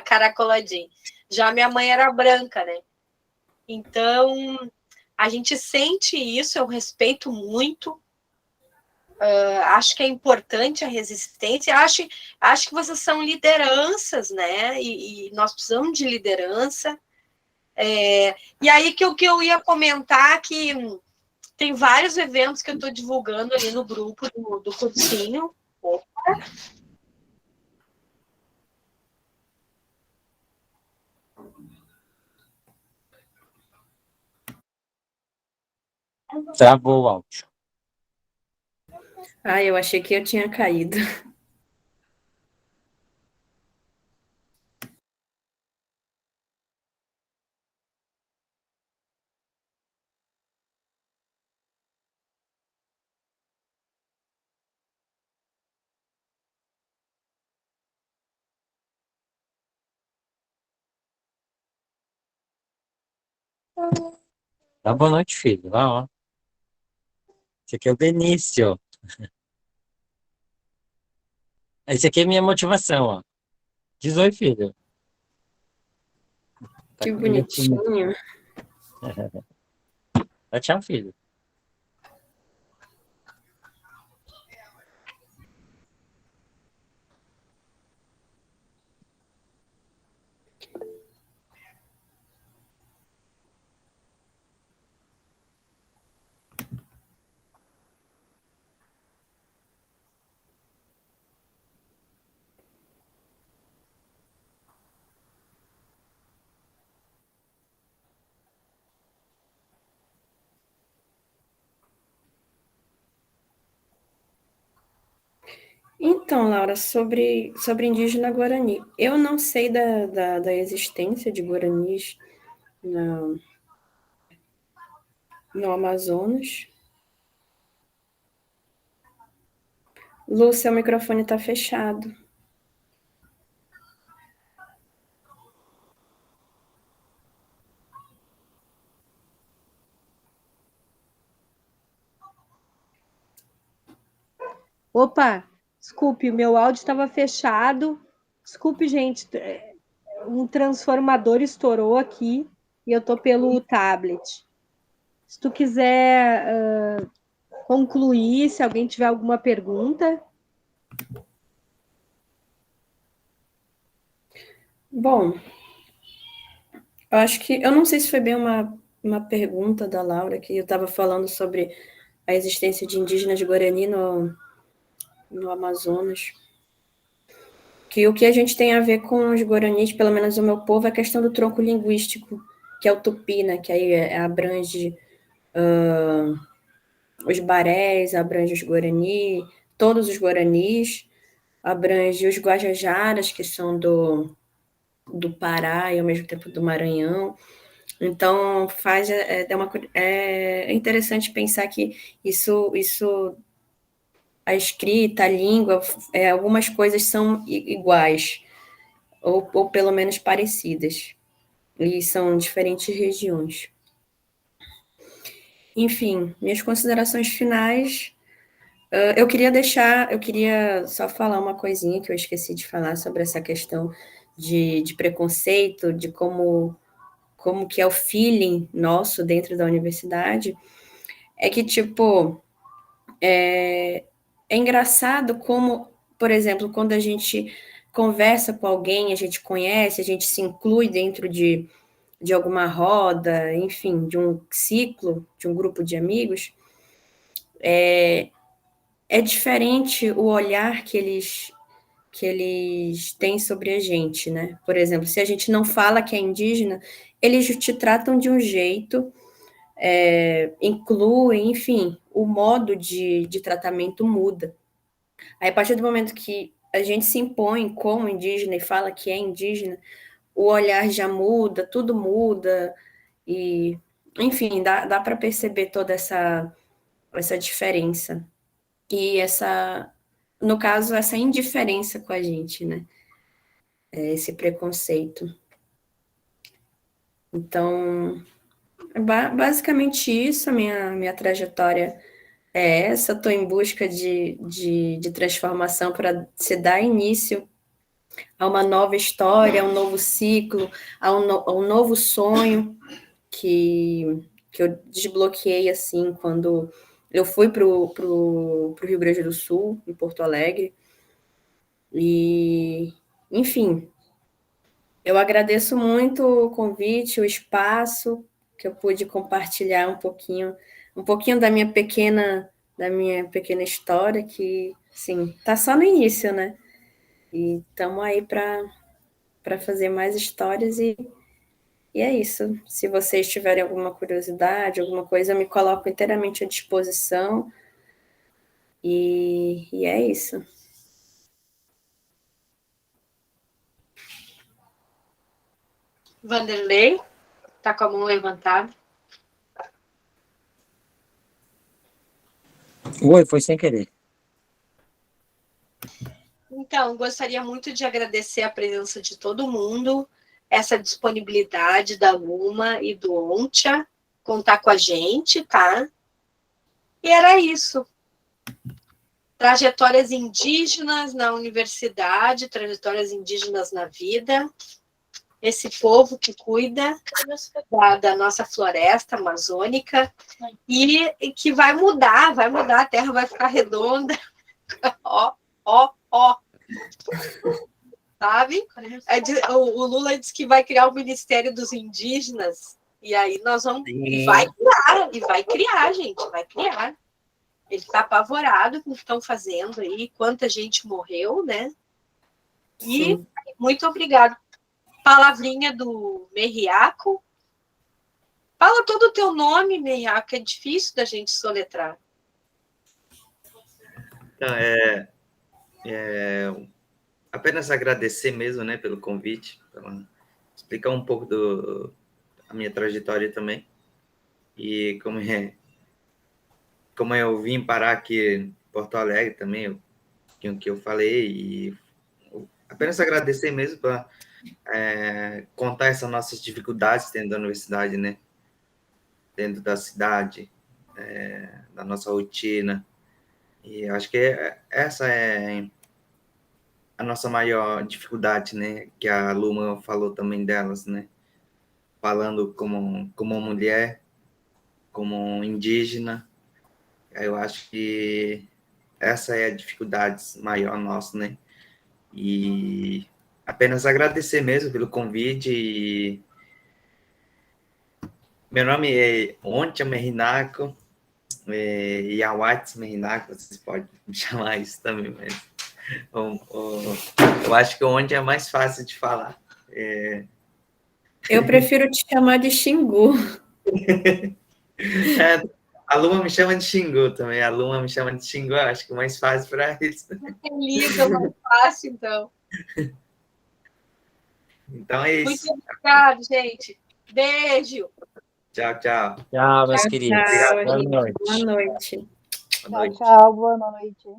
A: caracoladinho. Já minha mãe era branca, né? Então, a gente sente isso, eu respeito muito. Acho que é importante a resistência. Acho que vocês são lideranças, né? E nós precisamos de liderança. E aí que eu ia comentar que tem vários eventos que eu estou divulgando ali no grupo do cursinho.
C: Travou o áudio.
F: Eu achei que eu tinha caído.
C: Dá boa noite, filho. Lá, ó. Esse aqui é o Benício. Esse aqui é minha motivação, ó. Diz oi, filho. Tá
F: Que
C: com bilhetinho.
F: bonitinho.
C: Tchau, filho.
F: Então, Laura, sobre indígena Guarani, eu não sei da existência de Guaranis no Amazonas. Lu, seu microfone está fechado.
H: Opa, desculpe, o meu áudio estava fechado. Desculpe, gente, um transformador estourou aqui e eu tô pelo tablet. Se tu quiser concluir, se alguém tiver alguma pergunta.
F: Bom, eu acho que, eu não sei se foi bem uma pergunta da Laura, que eu estava falando sobre a existência de indígenas Guarani no Amazonas. Que o que a gente tem a ver com os Guaranis, pelo menos o meu povo, é a questão do tronco linguístico, que é o tupi, né? Que aí abrange os barés, abrange os Guarani, todos os Guaranis, abrange os Guajajaras, que são do Pará e ao mesmo tempo do Maranhão. Então, é interessante pensar que isso a escrita, a língua, algumas coisas são iguais, ou pelo menos parecidas, e são diferentes regiões. Enfim, minhas considerações finais. Eu queria só falar uma coisinha que eu esqueci de falar sobre essa questão de preconceito, de como que é o feeling nosso dentro da universidade, é que, tipo, é engraçado como, por exemplo, quando a gente conversa com alguém, a gente conhece, a gente se inclui dentro de alguma roda, enfim, de um ciclo, de um grupo de amigos, é diferente o olhar que eles têm sobre a gente, né? Por exemplo, se a gente não fala que é indígena, eles te tratam de um jeito, incluem, enfim, o modo de tratamento muda. Aí, a partir do momento que a gente se impõe como indígena e fala que é indígena, o olhar já muda, tudo muda, e, enfim, dá para perceber toda essa diferença. E no caso, essa indiferença com a gente, né? Esse preconceito. Então, basicamente isso, a minha trajetória é essa. Estou em busca de transformação para se dar início a uma nova história, a um novo ciclo, a um novo sonho que eu desbloqueei, assim, quando eu fui para o Rio Grande do Sul, em Porto Alegre. E, enfim, eu agradeço muito o convite, o espaço, que eu pude compartilhar um pouquinho da minha pequena história, que, sim, tá só no início, né? E estamos aí para fazer mais histórias e é isso. Se vocês tiverem alguma curiosidade, alguma coisa, eu me coloco inteiramente à disposição. E é isso.
A: Vanderlei, tá com a mão levantada.
C: Oi, foi sem querer.
A: Então, gostaria muito de agradecer a presença de todo mundo, essa disponibilidade da Luma e do Ontia, contar com a gente, tá? E era isso. Trajetórias indígenas na universidade, trajetórias indígenas na vida. esse povo que cuida da nossa floresta amazônica e que vai mudar, a terra vai ficar redonda. Ó, ó. Sabe? O Lula disse que vai criar o Ministério dos Indígenas, e aí nós vamos... E vai criar, gente, vai criar. Ele está apavorado com o que estão fazendo aí, quanta gente morreu, né? E sim, muito obrigado. Palavrinha do Merriaco. Fala todo o teu nome, Merriaco, que é difícil da gente soletrar.
B: Então, apenas agradecer mesmo, né, pelo convite, explicar um pouco da minha trajetória também, e como eu vim parar aqui em Porto Alegre também, o que eu falei, e apenas agradecer mesmo para contar essas nossas dificuldades dentro da universidade, né, dentro da cidade, da nossa rotina, e acho que essa é a nossa maior dificuldade, né, que a Luma falou também delas, né, falando como mulher, como indígena. Eu acho que essa é a dificuldade maior nossa, né, e apenas agradecer mesmo pelo convite. E meu nome é Ontia Merinaco, Iawats Merinaco, vocês podem me chamar isso também, mas eu acho que o Ontia é mais fácil de falar.
F: Eu prefiro te chamar de Xingu.
B: A Luma me chama de Xingu também. A Luma me chama de Xingu, acho que é mais fácil para eles.
A: É lindo, mais fácil, então.
B: Então é isso.
A: Muito obrigado, gente. Beijo.
B: Tchau, tchau.
C: Tchau, meus queridos.
F: Tchau,
C: Boa
F: gente.
C: noite.
F: Boa noite.
B: Boa noite.
I: Tchau, boa noite.